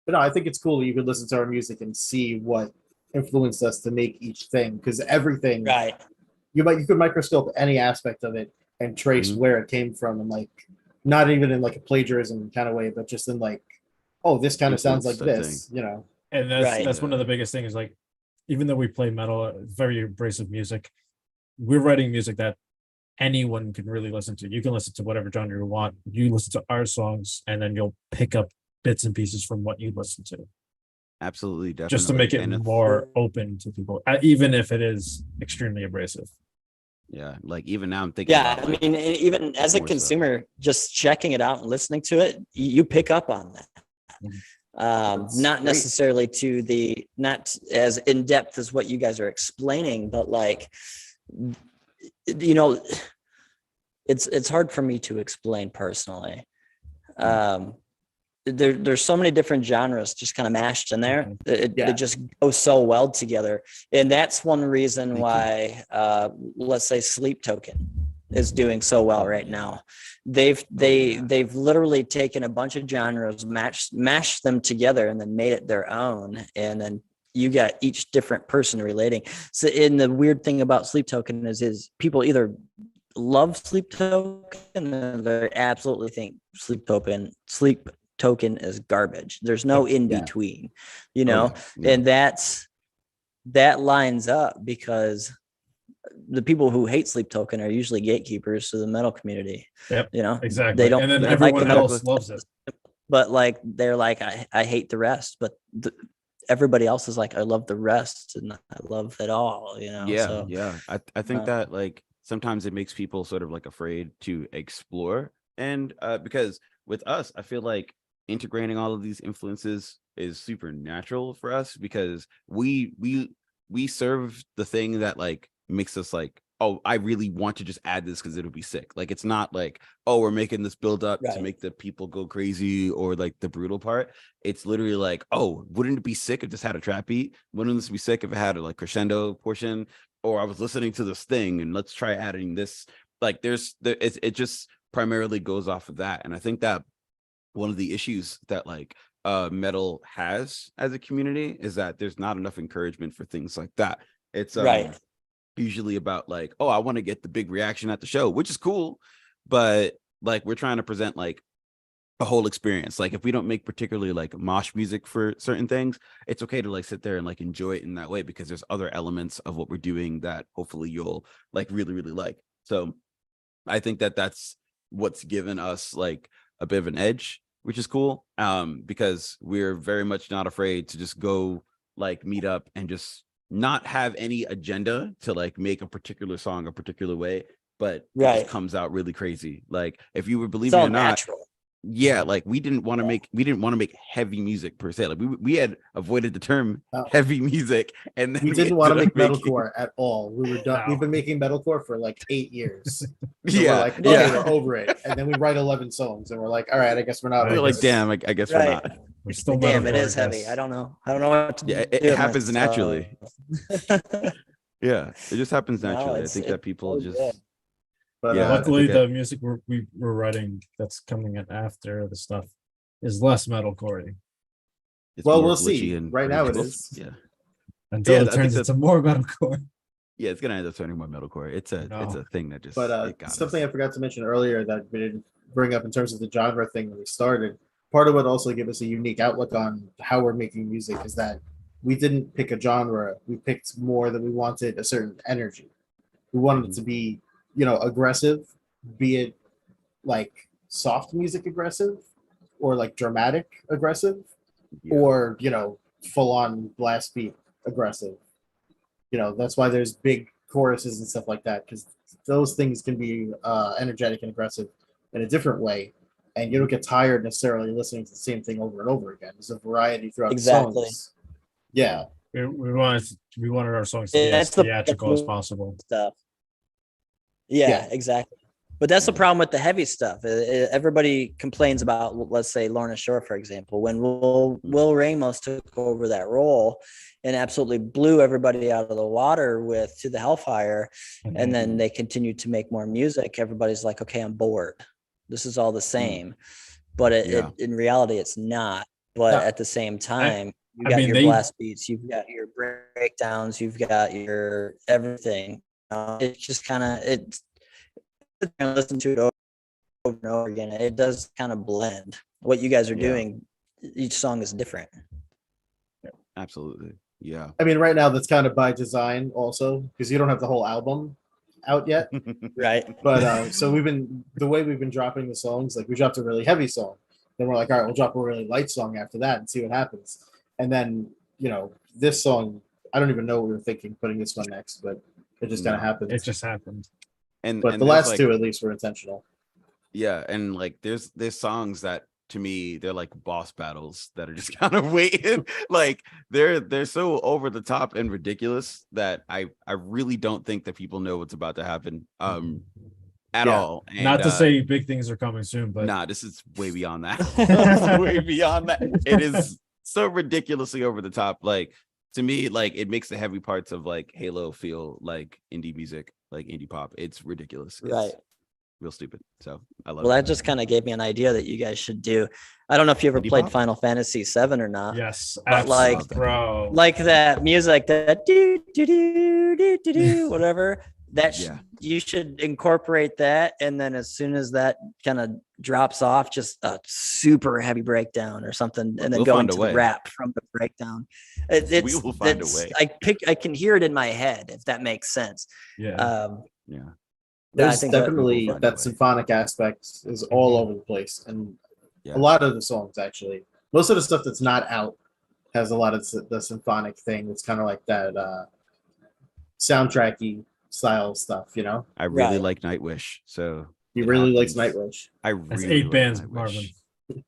But no, I think it's cool that you could listen to our music and see what influenced us to make each thing. Because everything, Right. you could microscope any aspect of it and trace Mhm. where it came from, and like not even in like a plagiarism kind of way, but just in like, oh, this kind of sounds like Influence, I this, you know. And that's Right. that's one of the biggest things. Like, even though we play metal, very abrasive music, we're writing music that anyone can really listen to. You can listen to whatever genre you want. You listen to our songs, and then you'll pick up bits and pieces from what you listen to, Absolutely, definitely. just to make it And it's- more open to people, even if it is extremely abrasive. yeah, like even now I'm thinking Yeah, about, I like, mean, even as a more stuff. consumer, just checking it out and listening to it, you pick up on that. That's Not great. necessarily not as in depth as what you guys are explaining, but like, it's hard for me to explain personally. There's so many different genres just kind of mashed in there. Yeah. It just goes so well together, and that's one reason Thank you. why let's say Sleep Token is doing so well right now. They've literally taken a bunch of genres, mashed them together, and then made it their own, and then you got each different person relating. So, and the weird thing about Sleep Token is people either love Sleep Token and they absolutely think Sleep Token is garbage. There's no in between, yeah. and that lines up because the people who hate Sleep Token are usually gatekeepers to the metal community. Yep, They exactly. don't, And then they like everyone the metal, else loves it. but like they're like, I hate the rest, but everybody else is like, I love the rest and I love it all, Yeah, so yeah. I think uh, that like sometimes it makes people sort of like afraid to explore. And because with us, I feel like integrating all of these influences is super natural for us because we serve the thing that like makes us like, oh, I really want to just add this because it'll be sick. Like it's not like, oh, we're making this build up to Right. make the people go crazy or like the brutal part. It's literally like, oh, wouldn't it be sick if this had a trap beat? Wouldn't this be sick if it had a like crescendo portion? Or I was listening to this thing and let's try adding this. Like it just primarily goes off of that. And I think that one of the issues that like metal has as a community is that there's not enough encouragement for things like that. It's right. usually about like, oh, I want to get the big reaction at the show, which is cool, but like we're trying to present like a whole experience. Like if we don't make particularly like mosh music for certain things, it's okay to like sit there and like enjoy it in that way because there's other elements of what we're doing that hopefully you'll like really, really like. So I think that that's what's given us like a bit of an edge, which is cool. Because we're very much not afraid to just go like meet up and just not have any agenda to like make a particular song a particular way, but it Right. just comes out really crazy. Like if you were It's believing all it or not, natural. yeah, like we didn't want to make heavy music per se. Like we had avoided the term No. heavy music, and then We didn't want to make ended up metalcore at all. We were done. No. We've been making metalcore for like 8 years. So yeah, we're like, okay, we're over it. And then we write 11 songs, and we're like, all right, I guess we're not. We're we're over like, this. damn, I guess Right. we're not. We're still Damn, it metalcore, is I heavy. guess. I don't know what to Yeah, do it with happens myself. naturally. Yeah, it just happens No, naturally. I it's- think that it's people so just good. But Yeah. Luckily, I think the music we're writing that's coming in after the stuff is less metalcore it's well, more we'll glitchy see. and Right now it predictable. is. Yeah, until Yeah, it I think turns that's- into more metalcore. yeah, it's gonna end up turning more metalcore. It's a No. thing that just But it got something us. I forgot to mention earlier that bring up in terms of the genre thing when we started, part of what also gave us a unique outlook on how we're making music is that we didn't pick a genre. We picked more that we wanted a certain energy. We wanted it to be, aggressive, be it like soft music aggressive or like dramatic aggressive Yeah. or, full on blast beat aggressive. That's why there's big choruses and stuff like that, because those things can be energetic and aggressive in a different way. And you don't get tired necessarily listening to the same thing over and over again. There's a variety throughout Exactly. the songs. Yeah. We wanted our songs to be as That's the theatrical as possible. stuff. Yeah, Yeah. exactly. But that's the problem with the heavy stuff. Everybody complains about, let's say, Lorna Shore, for example, when Will Ramos took over that role and absolutely blew everybody out of the water with To the Hellfire, and then they continued to make more music. Everybody's like, okay, I'm bored. This is all the same. But in reality, it's not. But at the same time, you got your blast beats, you've got your breakdowns, you've got your everything. It's just kind of listen to it over and over again. It does kind of blend. What you guys are doing, each song is different. Absolutely. Yeah. I mean, right now that's kind of by design also, because you don't have the whole album out yet. Right. But so the way we've been dropping the songs, like we dropped a really heavy song. Then we're like, all right, we'll drop a really light song after that and see what happens. And then, this song, I don't even know what we were thinking putting this one next, but it just kind of happened. It just happened. But the last two at least were intentional. Yeah, and like there's songs that to me they're like boss battles that are just kind of waiting. Like they're so over the top and ridiculous that I really don't think that people know what's about to happen at all. And, not to say big things are coming soon, but this is way beyond that. This is way beyond that. It is so ridiculously over the top. Like to me, like it makes the heavy parts of like Halo feel like indie music, like indie pop. It's ridiculous. It's right. Real stupid. So I love Well, it. that just kind of gave me an idea that you guys should do. I don't know if you ever Indie played pop? Final Fantasy VII or not. yes, But like, bro, like that music, that do do do do do do whatever. That you should incorporate that, and then as soon as that kind of drops off, just a super heavy breakdown or something, and then go into the rap from the breakdown. We will find a way. I can hear it in my head, if that makes sense. Yeah. There's definitely that symphonic aspect is all over the place, and a lot of the songs actually. Most of the stuff that's not out has a lot of the symphonic thing. It's kind of like that soundtracky style stuff, I really like Nightwish, so he really likes Nightwish. That's 8 bands, Marvin.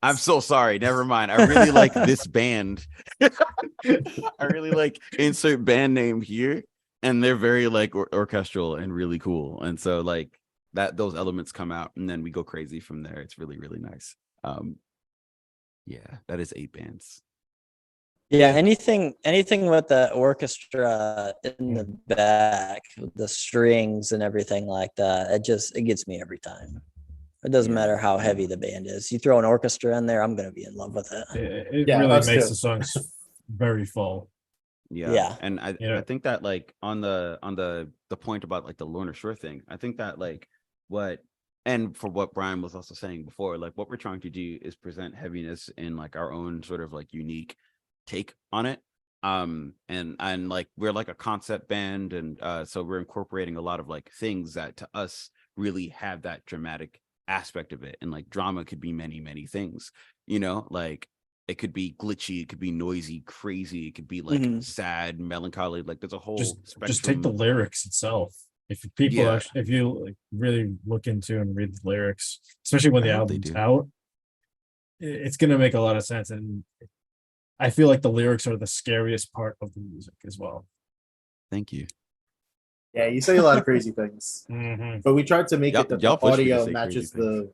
I'm so sorry. Never mind. I really like this band. I really like insert band name here, and they're very like orchestral and really cool. And so like those elements come out, and then we go crazy from there. It's really really nice. That is 8 bands. Yeah, anything with the orchestra in the back, the strings and everything like that, it gets me every time. It doesn't matter how heavy the band is. You throw an orchestra in there, I'm going to be in love with it. It really makes the songs very full. Yeah. And I think that like on the point about like the Lorna Shore thing, I think that like and for what Brian was also saying before, like what we're trying to do is present heaviness in like our own sort of like unique take on it. And like we're like a concept band, and so we're incorporating a lot of like things that to us really have that dramatic aspect of it. And like drama could be many things, like it could be glitchy, it could be noisy, crazy, it could be like sad, melancholy. Like there's a whole spectrum. Just take the lyrics itself. If people if you like really look into and read the lyrics, especially when the album's out, it's gonna make a lot of sense. And I feel like the lyrics are the scariest part of the music as well. Thank you. Yeah, you say a lot of crazy things, but we tried to make it that the audio matches the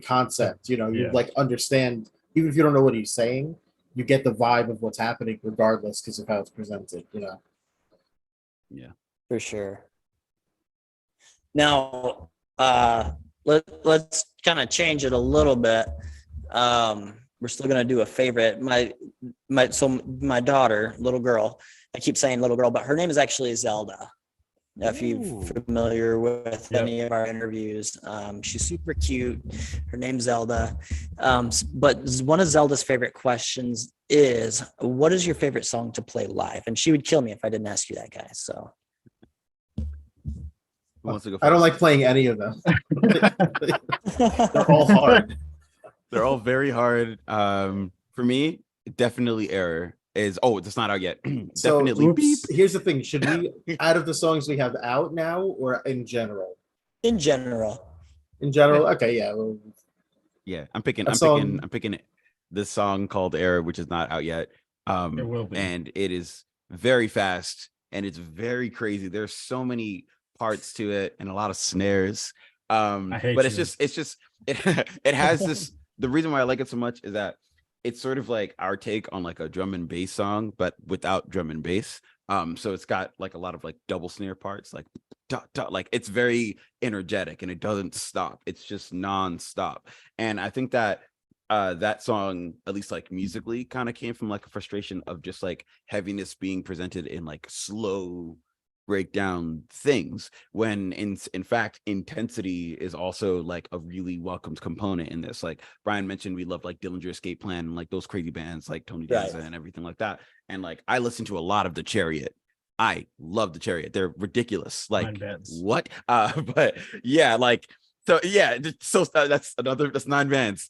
concept. You like understand, even if you don't know what he's saying, you get the vibe of what's happening regardless because of how it's presented. Yeah, for sure. Now, let's kind of change it a little bit. We're still gonna do a favorite. My daughter, little girl. I keep saying little girl, but her name is actually Zelda. if you're Ooh. familiar with Yep. any of our interviews. She's super cute. Her name's Zelda. But one of Zelda's favorite questions is, what is your favorite song to play live? And she would kill me if I didn't ask you that, guys. So Who wants to go I don't first? like playing any of them. They're all hard. They're all very hard. For me, definitely Error is. Oh, it's not out yet. So Definitely Beep. here's the thing: should we, out of the songs we have out now, or in general? in general, In general, okay, yeah. Well, Yeah, I'm picking. A I'm song- picking. I'm picking this song called Error, which is not out yet. It will be. And it is very fast and it's very crazy. There's so many parts to it and a lot of snares. I hate But you. it's just it has this. The reason why I like it so much is that it's sort of like our take on like a drum and bass song, but without drum and bass. So it's got like a lot of like double snare parts, like like it's very energetic and it doesn't stop. It's just non-stop. And I think that that song, at least like musically, kind of came from like a frustration of just like heaviness being presented in like slow breakdown things, when in fact intensity is also like a really welcomed component in this. Like Brian mentioned, we love like Dillinger Escape Plan and like those crazy bands like Tony Danza and everything like that. And like I listen to a lot of The Chariot. I love The Chariot. They're ridiculous. Like what? But yeah, like so yeah. So that's 9 bands.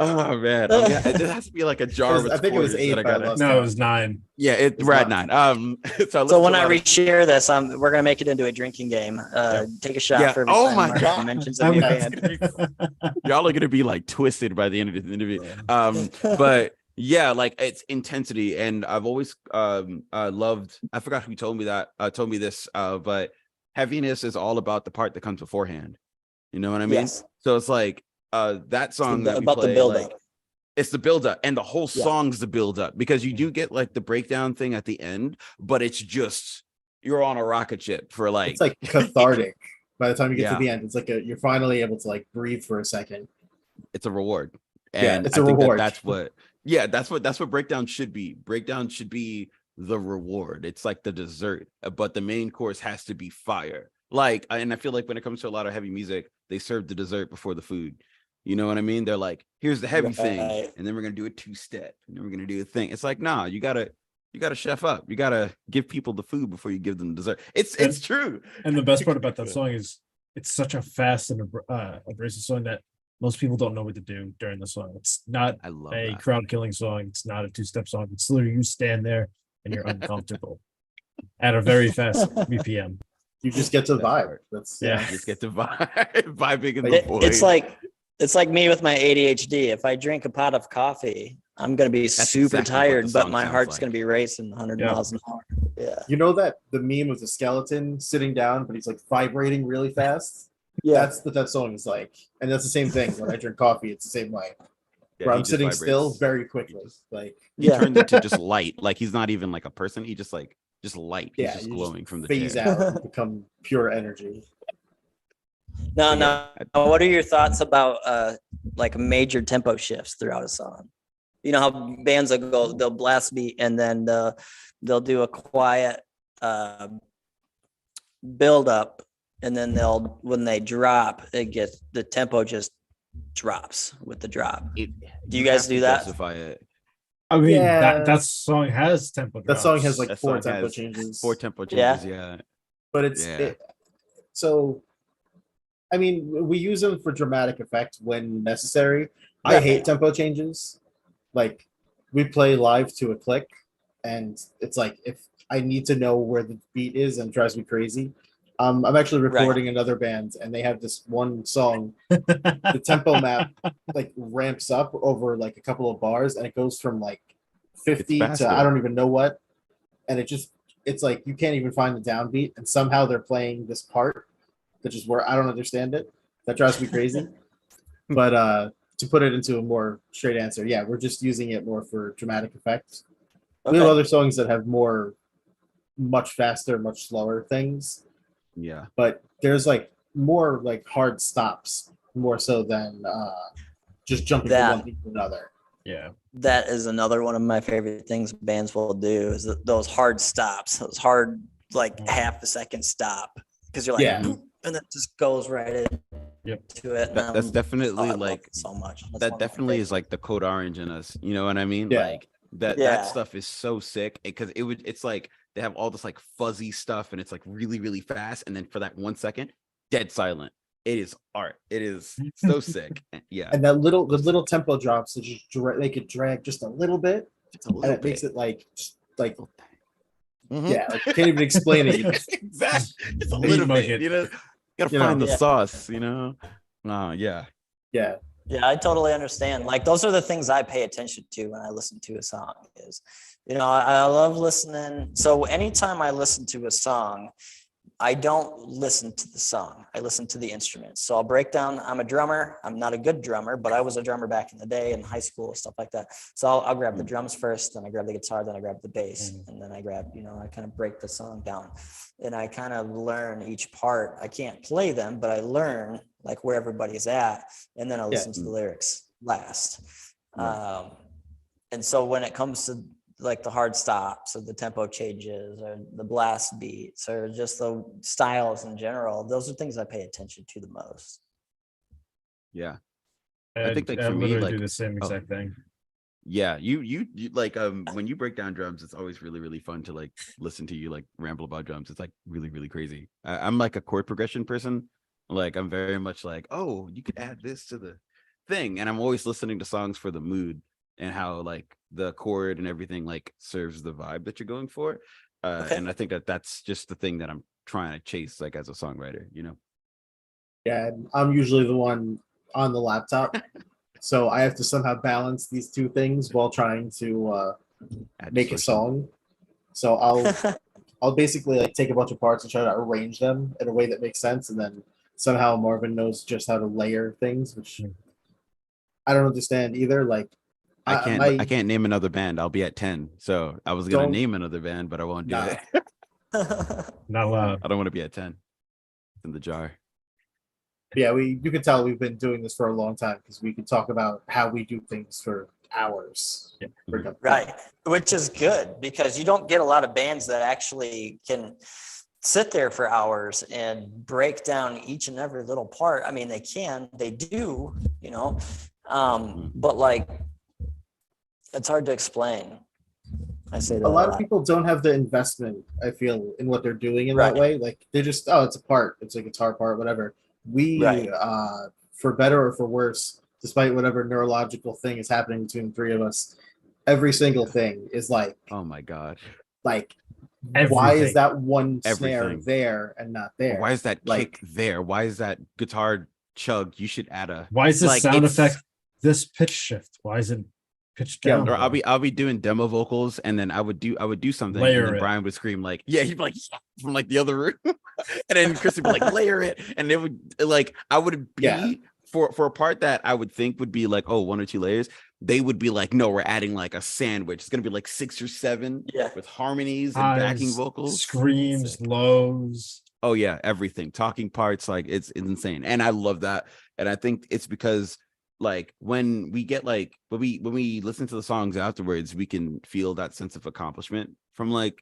Oh man, it has to be like a jar with I think it was quarters 8 that I by got. last No, time. it was 9. Yeah, we're at 9. So when I reshare this, we're gonna make it into a drinking game. Take a shot for every Oh time my Mark God. mentions a new band. Y'all are gonna be like twisted by the end of the interview. But yeah, like it's intensity, and I've always loved. I forgot who told me that. Told me this, but heaviness is all about the part that comes beforehand. You know what I mean? Yes. So it's like that song that we about play, the build like, up. it's the build up, and the whole Yeah. song's the build up, because you do get like the breakdown thing at the end, but it's just you're on a rocket ship for like It's like cathartic. By the time you get Yeah. to the end, it's like you're finally able to like breathe for a second. it's a reward. Yeah, And it's I a think reward. that's what breakdown should be. Breakdown should be the reward. It's like the dessert, but the main course has to be fire. Like, and I feel like when it comes to a lot of heavy music, they serve the dessert before the food. You know what I mean? They're like, here's the heavy thing, Right. and then we're gonna do a 2-step, and then we're gonna do a thing. It's like, nah, you gotta chef up. You gotta give people the food before you give them dessert. It's true. And the best part about that song is it's such a fast and abrasive song that most people don't know what to do during the song. It's not I love a that. crowd killing song. It's not a 2-step song. It's literally you stand there and you're uncomfortable at a very fast BPM. You just get to Best vibe. part. That's Yeah. You just get to vibing in the It- void. It's like me with my ADHD. If I drink a pot of coffee, I'm gonna be super exactly what tired, the but song my sounds heart's like. gonna be racing 100 Yeah. miles an hour. Yeah. You know that the meme of the skeleton sitting down, but he's like vibrating really fast. Yeah. That's what that song is like, and that's the same thing. When I drink coffee, it's the same way. Yeah, Where he I'm just sitting still vibrates. very quickly. just- Like He Yeah. turns into just light. Like he's not even like a person. He just light. He's yeah, just you glowing from the phase chair. out, and become pure energy. No, But no. yeah, What are your thoughts about like major tempo shifts throughout a song? You know how bands will go, they'll blast beat and then they'll do a quiet build up, and then when they drop, the tempo just drops with the drop. it- Do you guys have do to that? Justify it. I mean, Yeah. that song has tempo. That song drops. has like That 4 song tempo has changes. 4 tempo Yeah. changes. Yeah. But it's Yeah. so. I mean, we use them for dramatic effect when necessary. I Right. hate tempo changes. Like we play live to a click, and it's like if I need to know where the beat is, and it drives me crazy. I'm actually Right. recording another band, and they have this one song. The tempo map like ramps up over like a couple of bars, and it goes from like 50 to faster. I don't even know what, and it's like you can't even find the downbeat, and somehow they're playing this part that just where I don't understand it. That drives me crazy. But to put it into a more straight answer, yeah, we're just using it more for dramatic effect. We have Okay. other songs that have much faster, much slower things, Yeah. but there's like more like hard stops more so than just jumping from one thing to another. Yeah. That is another one of my favorite things bands will do is those hard stops, those hard like half a second stop because you're like, Yeah. boop, and then it just goes right into Yep. it. That's definitely I love like it so much. That's that one of my definitely is favorites. like the code orange in us. You know what I mean? Yeah. Like that Yeah. stuff is so sick because it's like they have all this like fuzzy stuff and it's like really, really fast. And then for that 1 second, dead silent. It is art. It is so sick. Yeah. And the little tempo drops that just make it drag just a little bit, It's a and little it makes bit. it like Mhm. yeah, like can't even explain it. You just, Exactly. It's a Meat little bit, nugget. you know. Gotta You know. find the Yeah. sauce, you know. Yeah. yeah, Yeah, I totally understand. Like those are the things I pay attention to when I listen to a song is, I love listening. So anytime I listen to a song, I don't listen to the song. I listen to the instruments. So I'll break down. I'm a drummer. I'm not a good drummer, but I was a drummer back in the day in high school, stuff like that. So I'll grab the drums first, then I grab the guitar, then I grab the bass, and then I grab, I kind of break the song down and I kind of learn each part. I can't play them, but I learn like where everybody's at. And then I listen to the lyrics last. And so when it comes to like the hard stops or the tempo changes or the blast beats or just the styles in general, those are things I pay attention to the most. Yeah. I think, like, I for me, literally like- do the same exact thing. Yeah, you like when you break down drums, it's always really, really fun to like listen to you like ramble about drums. It's like really, really crazy. I'm like a chord progression person. Like I'm very much like, oh, you could add this to the thing. And I'm always listening to songs for the mood and how like the chord and everything like serves the vibe that you're going for. Okay. And I think that's just the thing that I'm trying to chase like as a songwriter, you know. yeah. And I'm usually the one on the laptop, so I have to somehow balance these two things while trying to Add make a distortion. song. So I'll basically like take a bunch of parts and try to arrange them in a way that makes sense, and then somehow Marvin knows just how to layer things, which I don't understand either. Like I can't name another band. I'll be at 10. So I was gonna Don't- name another band, but I won't do Nah. it. Not allowed. I don't want to be at 10. It's in the jar. yeah, you can tell we've been doing this for a long time because we can talk about how we do things for hours. Yeah. Right. Which is good because you don't get a lot of bands that actually can sit there for hours and break down each and every little part. I mean, they do, but like, it's hard to explain. I say that A lot of people don't have the investment, I feel, in what they're doing in that Right. way. Like they just, oh, it's a part, it's a guitar part, whatever. We, Right. For better or for worse, despite whatever neurological thing is happening between the three of us, every single thing is like Oh my god. why Everything. is that one snare Everything. there and not there? Why is that Like- kick there? Why is that guitar chug? You should add a Why is this like, sound it's- effect this pitch shift? Why is it pitched Yeah, down? or more? I'll be doing demo vocals and then I would do something Layer and then it. Brian would scream like, yeah, he'd be like from like the other room. And then Chris would be like, layer it. And it would like I would be Yeah. for a part that I would think would be like, oh, 1 or 2 layers. They would be like, no, we're adding like a sandwich. It's gonna be like 6 or 7 Yeah. with harmonies and backing Highs, vocals. screams, Sick. lows. Oh yeah, everything. Talking parts, like it's insane. And I love that. And I think it's because like when we get like when we listen to the songs afterwards, we can feel that sense of accomplishment from like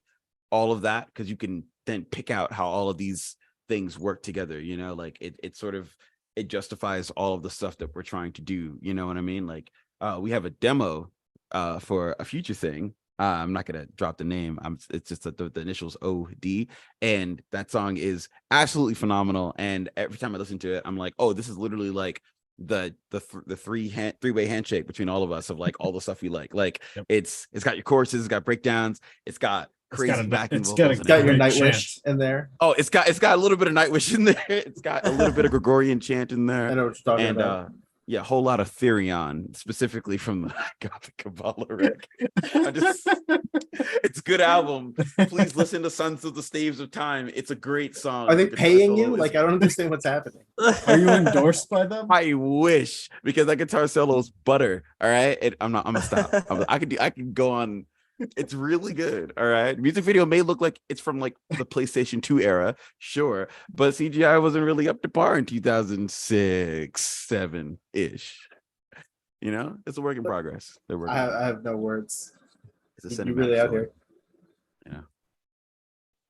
all of that because you can then pick out how all of these things work together, like it sort of it justifies all of the stuff that we're trying to do, you know what I mean? Like we have a demo for a future thing. I'm not gonna drop the name. It's just the initials OD, and that song is absolutely phenomenal. And every time I listen to it, I'm like, oh, this is literally like the three-way handshake between all of us of like all the stuff we like. Like Yep. it's got your choruses, it's got breakdowns, it's got crazy backing it's vocals. got and got your everything. Great Nightwish in there. Oh, it's got a little bit of Nightwish in there. It's got a little bit of Gregorian chant in there. I know what you're talking And about. yeah, a whole lot of Therion, specifically from the Gothic Kabbalah Rick. It's a good album. Please listen to Sons of the Staves of Time. It's a great song. Are they The guitar paying solo you? is- Like I don't understand what's happening. Are you endorsed by them? I wish, because that guitar solo is butter. All right, I'm gonna stop. I could go on. It's really good. All right, music video may look like it's from like the PlayStation 2 era, sure, but CGI wasn't really up to par in 2006, 7 ish. It's a work in progress. They're working. I have no words. It's a You cinematic really out story. here. Yeah.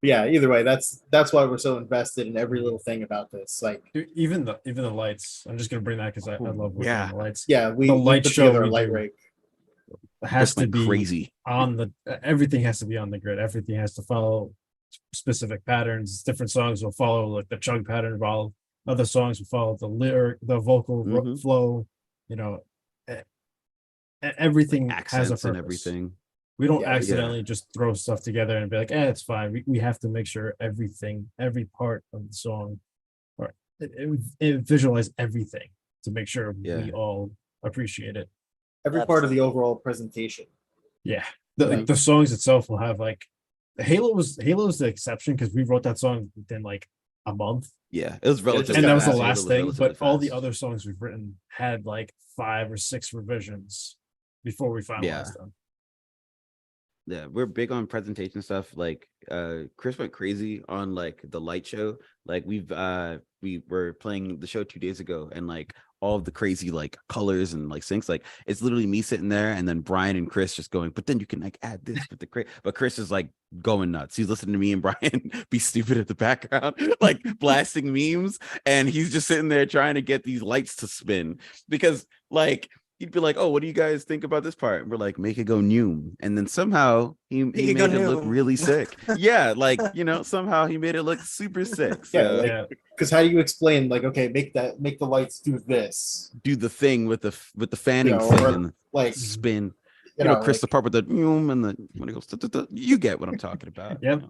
yeah, either way, that's why we're so invested in every little thing about this. Like, Dude, even the lights. I'm just gonna bring that because I love working on Yeah. the lights. yeah, The we light put show together a we light do. rake. Has Chris to went be crazy. on the everything has to be on the grid. Everything has to follow specific patterns. Different songs will follow like the chug pattern, while other songs will follow the lyric, the vocal Mhm. flow. You know, e- everything has a Accents purpose. and everything. We don't Yeah, accidentally just throw stuff together and be like, it's fine. We have to make sure everything, every part of the song, or it visualize everything to make sure Yeah. we all appreciate it. Every part of the overall presentation. Yeah. Mhm. The songs itself will have like Halo's the exception because we wrote that song within like a month. Yeah, it was relatively And that was the fast. Halo last thing. relatively But all the fast. other songs we've written had like 5 or 6 revisions before we finalized them. Yeah, we're big on presentation stuff. Like Chris went crazy on like the light show. Like we were playing the show 2 days ago, and like all of the crazy like colors and like syncs, like it's literally me sitting there and then Brian and Chris just going, but then you can like add this with the but Chris is like going nuts. He's listening to me and Brian be stupid at the background, like blasting memes, and he's just sitting there trying to get these lights to spin because like he'd be like, "Oh, what do you guys think about this part?" And we're like, "Make it go noom." And then somehow he made it look really sick. Yeah, like somehow he made it look super sick. So Yeah, like, because how do you explain like, okay, make the lights do this, do the thing with the fanning or, thing and like spin. like, Chris, the part with the and the when it goes, you get what I'm talking about. Yep.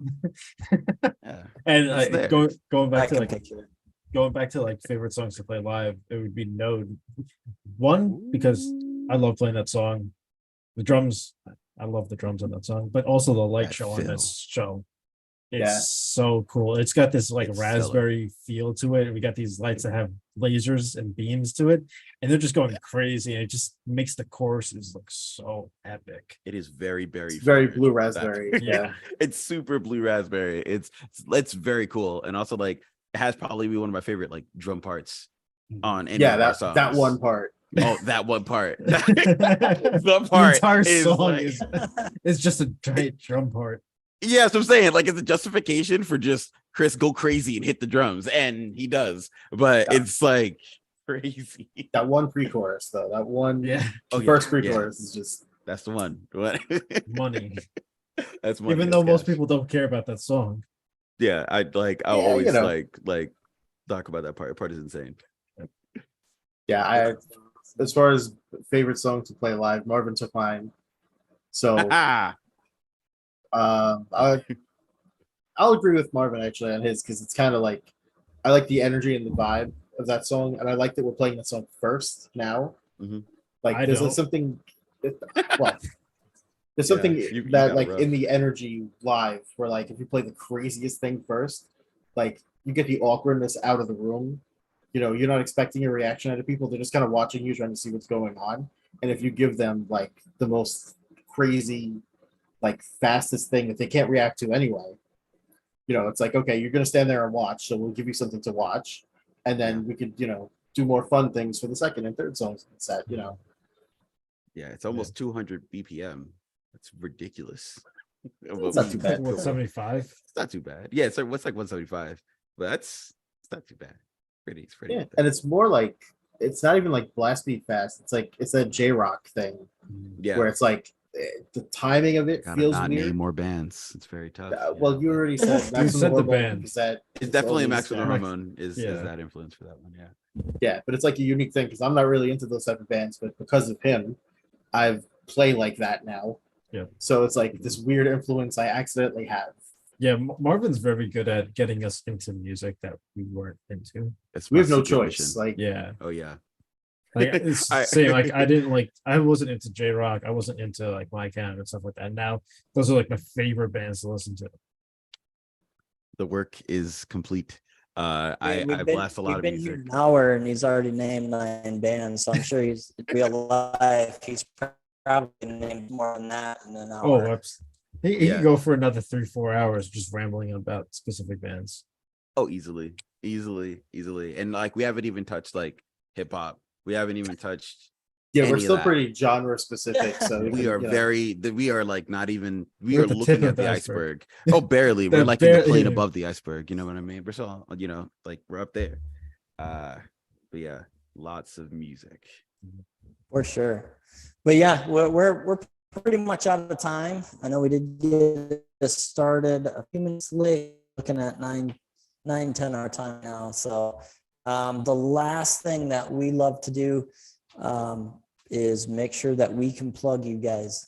Yeah. And going back I to can like picture it. going back to like favorite songs to play live, it would be Node. One, because I love playing that song. The drums, I love the drums on that song, but also the light That show on fill. this show. It's Yeah. so cool. It's got this like It's raspberry feel to it. And we got these lights that have lasers and beams to it, and they're just going crazy. And it just makes the choruses look so epic. It is very it's very forward. blue raspberry. Yeah. It's super blue raspberry. It's very cool, and also like it has probably be one of my favorite like drum parts on any of our songs. that one part. Oh, that one part. The The part entire is song like, is just a giant drum part. yeah, that's what I'm saying. Like it's a justification for just Chris go crazy and hit the drums, and he does. But Yeah. it's like crazy. That one pre-chorus though, that one Oh, first yeah, pre-chorus is just That's the one. What? Money. That's money. Even as though most cash. people don't care about that song. Yeah, I'll Yeah, always you know. like talk about that part. That part is insane. yeah. As far as favorite song to play live, Marvin took mine. So I'll agree with Marvin actually on his, because it's kind of like I like the energy and the vibe of that song, and I like that we're playing that song first now. Mhm. Like I there's don't. something, well, there's something you that got it like rough. in the energy live, where like if you play the craziest thing first, like you get the awkwardness out of the room. You're not expecting a reaction out of people; they're just kind of watching you, trying to see what's going on. And if you give them like the most crazy, like fastest thing that they can't react to anyway, it's like, okay, you're gonna stand there and watch, so we'll give you something to watch, and then we could, do more fun things for the second and third songs in the set. Yeah, it's almost 200 BPM. That's ridiculous. It's not too bad. What, 75? It's not too bad. Yeah, it's like what's like 175, but it's not too bad. It's pretty. Yeah, and it's more like it's not even like blast beat fast. It's like it's that J rock thing Yeah. where it's like the timing of it Gotta feels not weird. name more bands. It's very tough. Well, you already said You Maximum said the Hormone, band. because that it's is definitely always Maximum there. Hormone is Yeah. that influence for that one. Yeah. Yeah, but it's like a unique thing because I'm not really into those type of bands, but because of him, I've played like that now. Yeah. So it's like this weird influence I accidentally have. Yeah, Marvin's very good at getting us into music that we weren't into. That's We my have no secret choice. mission. Like, Yeah. Oh yeah. Like it's I- same, like I wasn't into J Rock, I wasn't into like my camp and stuff like that. Now those are like my favorite bands to listen to. The work is complete. I We've blast a lot of been music. here an hour and he's already named 9 bands, so I'm sure he's in real life. He's probably named more than that in an Oh, hour. he Yeah. can go for another 3-4 hours just rambling about specific bands. Oh, easily. And like we haven't even touched like hip hop. We haven't even touched Yeah, any we're of still that. pretty genre specific, so We are we are like not even, we We're are at the looking tip at of the the iceberg. iceberg. Oh, barely. We're like in the plane yeah. above the iceberg. You know what I mean? We're still, like we're up there. But yeah, lots of music. For sure. But yeah, we're pretty much out of time. I know we did get this started a few minutes late, looking at 10 our time now. So the last thing that we love to do is make sure that we can plug you guys.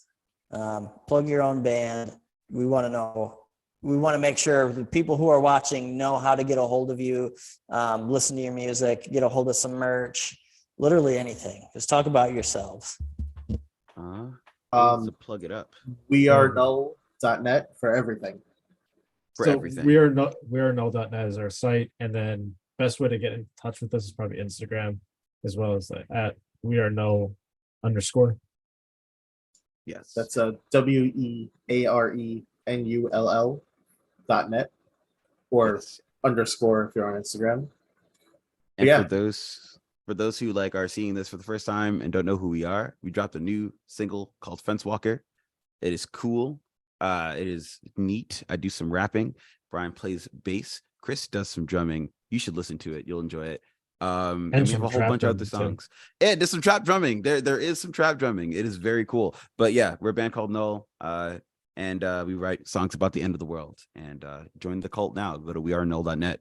Plug your own band. We want to know. We want to make sure the people who are watching know how to get a hold of you, listen to your music, get a hold of some merch, literally anything. Just talk about yourselves. To plug it up We are null.net for everything. for So everything. we are null.net is our site, and then best way to get in touch with us is probably Instagram, as well as at wearenull_. Yes. That's a WEARENULL.net or Yes. underscore if you're on Instagram. And Yeah. for those who like are seeing this for the first time and don't know who we are, we dropped a new single called Fence Walker. It is cool. It is neat. I do some rapping. Brian plays bass. Chris does some drumming. You should listen to it. You'll enjoy it. And we have a whole bunch of other songs. Yeah, there's some trap drumming. There is some trap drumming. It is very cool. But yeah, we're a band called Null. And we write songs about the end of the world. And join the cult now. Go to wearenull.net.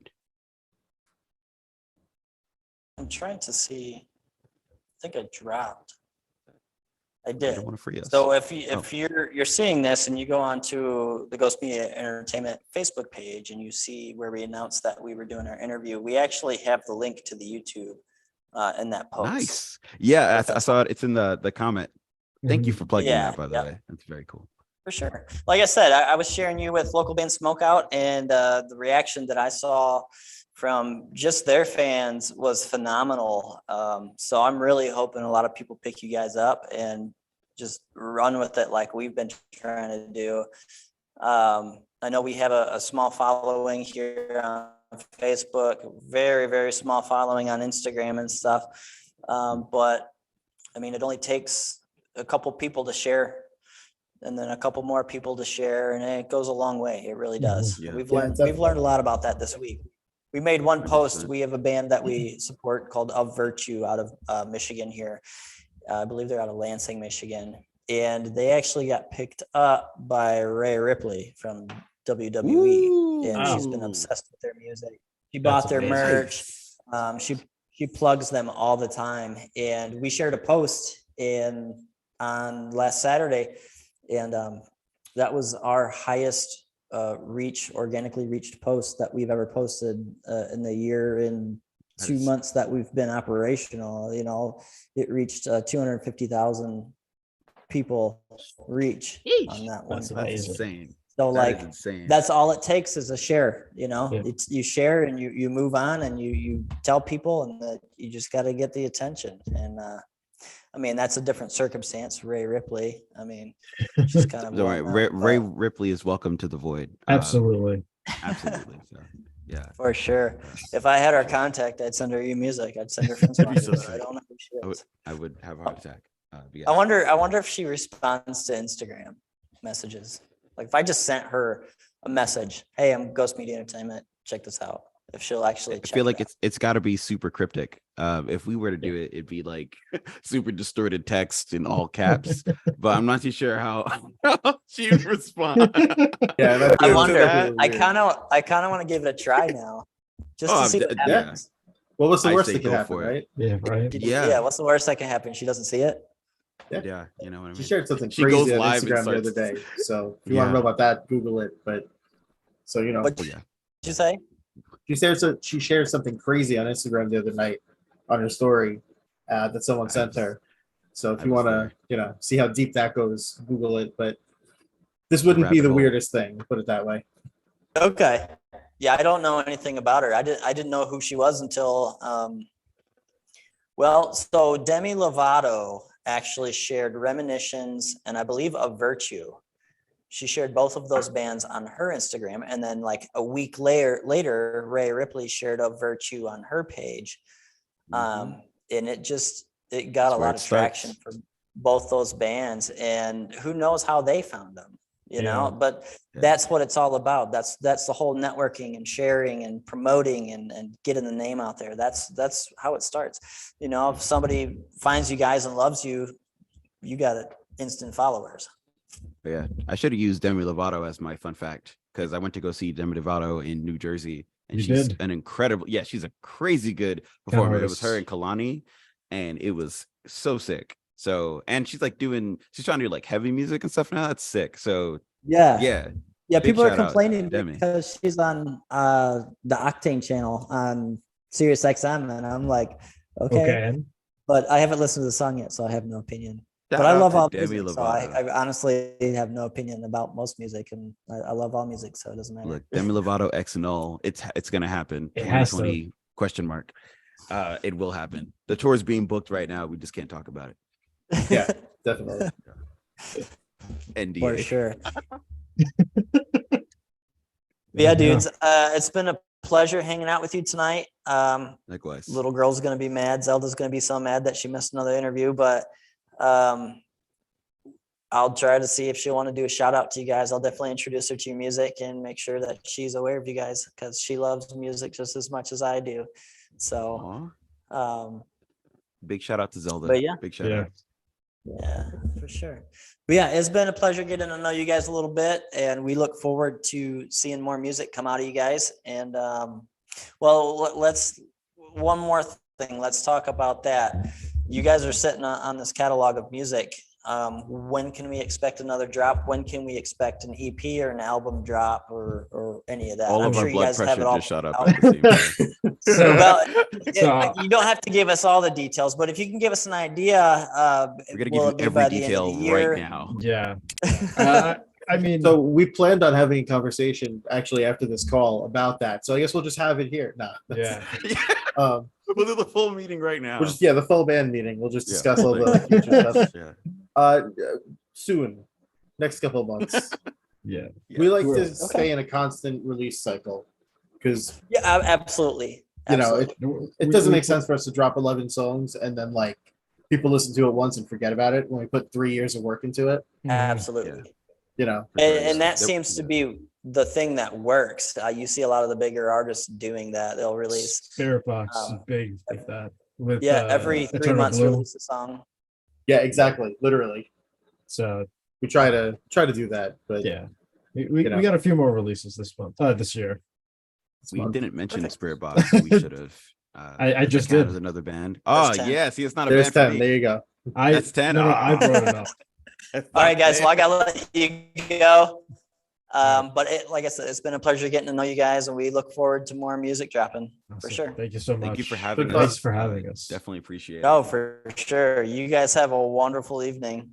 I'm trying to see. I think I dropped. I I did. don't want to free us. So if you're seeing this and you go on to the Ghost Media Entertainment Facebook page and you see where we announced that we were doing our interview, we actually have the link to the YouTube in that post. Nice. Yeah, I saw it. It's in the comment. Thank you for plugging Yeah, that, by the yeah. way. That's very cool. For sure. Like I said, I was sharing you with local band Smokeout, and the reaction that I saw from just their fans was phenomenal. So I'm really hoping a lot of people pick you guys up and just run with it like we've been trying to do. I know we have a small following here on Facebook, very, very small following on Instagram and stuff. But I mean, it only takes a couple people to share, and then a couple more people to share, and it goes a long way. It really does. Yeah. We've Yeah, learned definitely. a lot about that this week. We made one post. 100%. We have a band that we support called Of Virtue out of Michigan here. I believe they're out of Lansing, Michigan. And they actually got picked up by Rhea Ripley from WWE. And she's been Ooh. obsessed with their music. She That's bought their amazing. merch. She plugs them all the time. And we shared a post on last Saturday. And that was our highest organically reached post that we've ever posted in the year and 2 months that we've been operational. You know, it reached 250,000 people reach on that one. That's post. amazing. Insane. So That like is insane. that's all it takes is a share. You know, Yeah. it's you share and you move on and you tell people, and that you just got to get the attention. And I mean, that's a different circumstance for Rhea Ripley. I mean, she's kind of Don't worry, well-known, Ray but Ripley is welcome to the void. Absolutely. Absolutely. So, yeah. for sure. If I had her contact, I'd send her your music. I'd send her Fence That'd be Walker, so but I sick. don't know who she is. I would have a heart attack. But yeah. I wonder if she responds to Instagram messages. Like if I just sent her a message, hey, I'm Ghost Media Entertainment, check this out. If she'll actually I check feel like that. it's got to be super cryptic. If we were to do it, it'd be like super distorted text in all caps. But I'm not too sure how she would respond. Yeah, that'd be I a wonder. little I weird. kind of want to give it a try now, just Oh, to see what yeah. happens. What was the I worst say that could go happen, for it. right? Yeah, right. Yeah. What's the worst that can happen? She doesn't see it. Yeah, you know what I She mean. shared something She goes crazy on live and Instagram the other starts- day. So if you want to Yeah. know about that, Google it. But so you know, What Oh, did yeah. you say? she shared something crazy on Instagram the other night on her story that someone sent her. So if I you was want to, see how deep that goes, Google it. But this wouldn't be rabbit the hole. weirdest thing. Put it that way. Okay. Yeah, I don't know anything about her. I didn't know who she was until so Demi Lovato actually shared Reminiscence and I believe Of Virtue. She shared both of those bands on her Instagram, and then like a week later, Rhea Ripley shared Of Virtue on her page. Mhm. And it just it got That's a where lot it of traction starts. for both those bands, and who knows how they found them, you Yeah. know, but Yeah. that's what it's all about. That's the whole networking and sharing and promoting and getting the name out there. That's how it starts. You know, if somebody finds you guys and loves you, you got it, instant followers. But yeah, I should have used Demi Lovato as my fun fact because I went to go see Demi Lovato in New Jersey, and You she's did? an incredible. Yeah, she's a crazy good performer. It was her artist. and Kalani, and it was so sick. So, and she's like she's trying to do like heavy music and stuff now. That's sick. So Yeah. yeah, Yeah, big people are shout out, complaining Demi. because she's on the Octane channel on Sirius XM, and I'm like, okay, but I haven't listened to the song yet, so I have no opinion. Shout But I out love to all Demi music, so Lovato. I honestly have no opinion about most music, and I love all music, so it doesn't matter. Look, Demi Lovato X NULL. It's gonna happen. It has to. 2020 question mark. It will happen. The tour is being booked right now. We just can't talk about it. Yeah, definitely. NDA. For sure. But yeah, dudes, it's been a pleasure hanging out with you tonight. Likewise. Little girl's gonna be mad. Zelda's gonna be so mad that she missed another interview, but I'll try to see if she'll want to do a shout out to you guys. I'll definitely introduce her to your music and make sure that she's aware of you guys, because she loves music just as much as I do. So, Big shout out to Zelda. but yeah. Big shout out. Yeah, for sure. But yeah, it's been a pleasure getting to know you guys a little bit, and we look forward to seeing more music come out of you guys. And well, let's one more thing. Let's talk about that. You guys are sitting on this catalog of music. When can we expect another drop? When can we expect an EP or an album drop or any of that? All I'm of sure our you blood guys have pressure it all just shot up out. at the same time. So, Well, you don't have to give us all the details, but if you can give us an idea, We're gonna will give it you be by every the end of detail the year? right now. yeah. I mean, So we planned on having a conversation actually after this call about that. So I guess we'll just have it here. Nah. yeah. We'll do the full meeting right now. We'll just the full band meeting. We'll just Yeah. discuss all the future stuff. Yeah. Soon, next couple of months. Yeah. We like We're- to stay in a constant release cycle because Yeah, absolutely. you know Absolutely. it doesn't make sense for us to drop 11 songs and then like people listen to it once and forget about it when we put 3 years of work into it. Absolutely. You know, For sure, And yeah. that seems to be the thing that works. You see a lot of the bigger artists doing that. They'll release, Spirit Box is um, big like that. With every 3 Eternal months Blue. release a song. yeah, exactly, literally. So We try to do that, but yeah, we You know. got a few more releases this month. This year. this We month- didn't mention Perfect. Spirit Box. So we should have. I just count did. as another band. Oh 10. yeah, see, it's not a There's band for 10. me. There you go. That's 10. No, I Oh. brought it up. That's All right, not guys. Well, I 10. gotta let you go. But like I said, it's been a pleasure getting to know you guys, and we look forward to more music dropping for Awesome. sure. Thank you so much. Thank you for having Good us. Thanks for having us. Definitely appreciate it. Oh, for sure. You guys have a wonderful evening.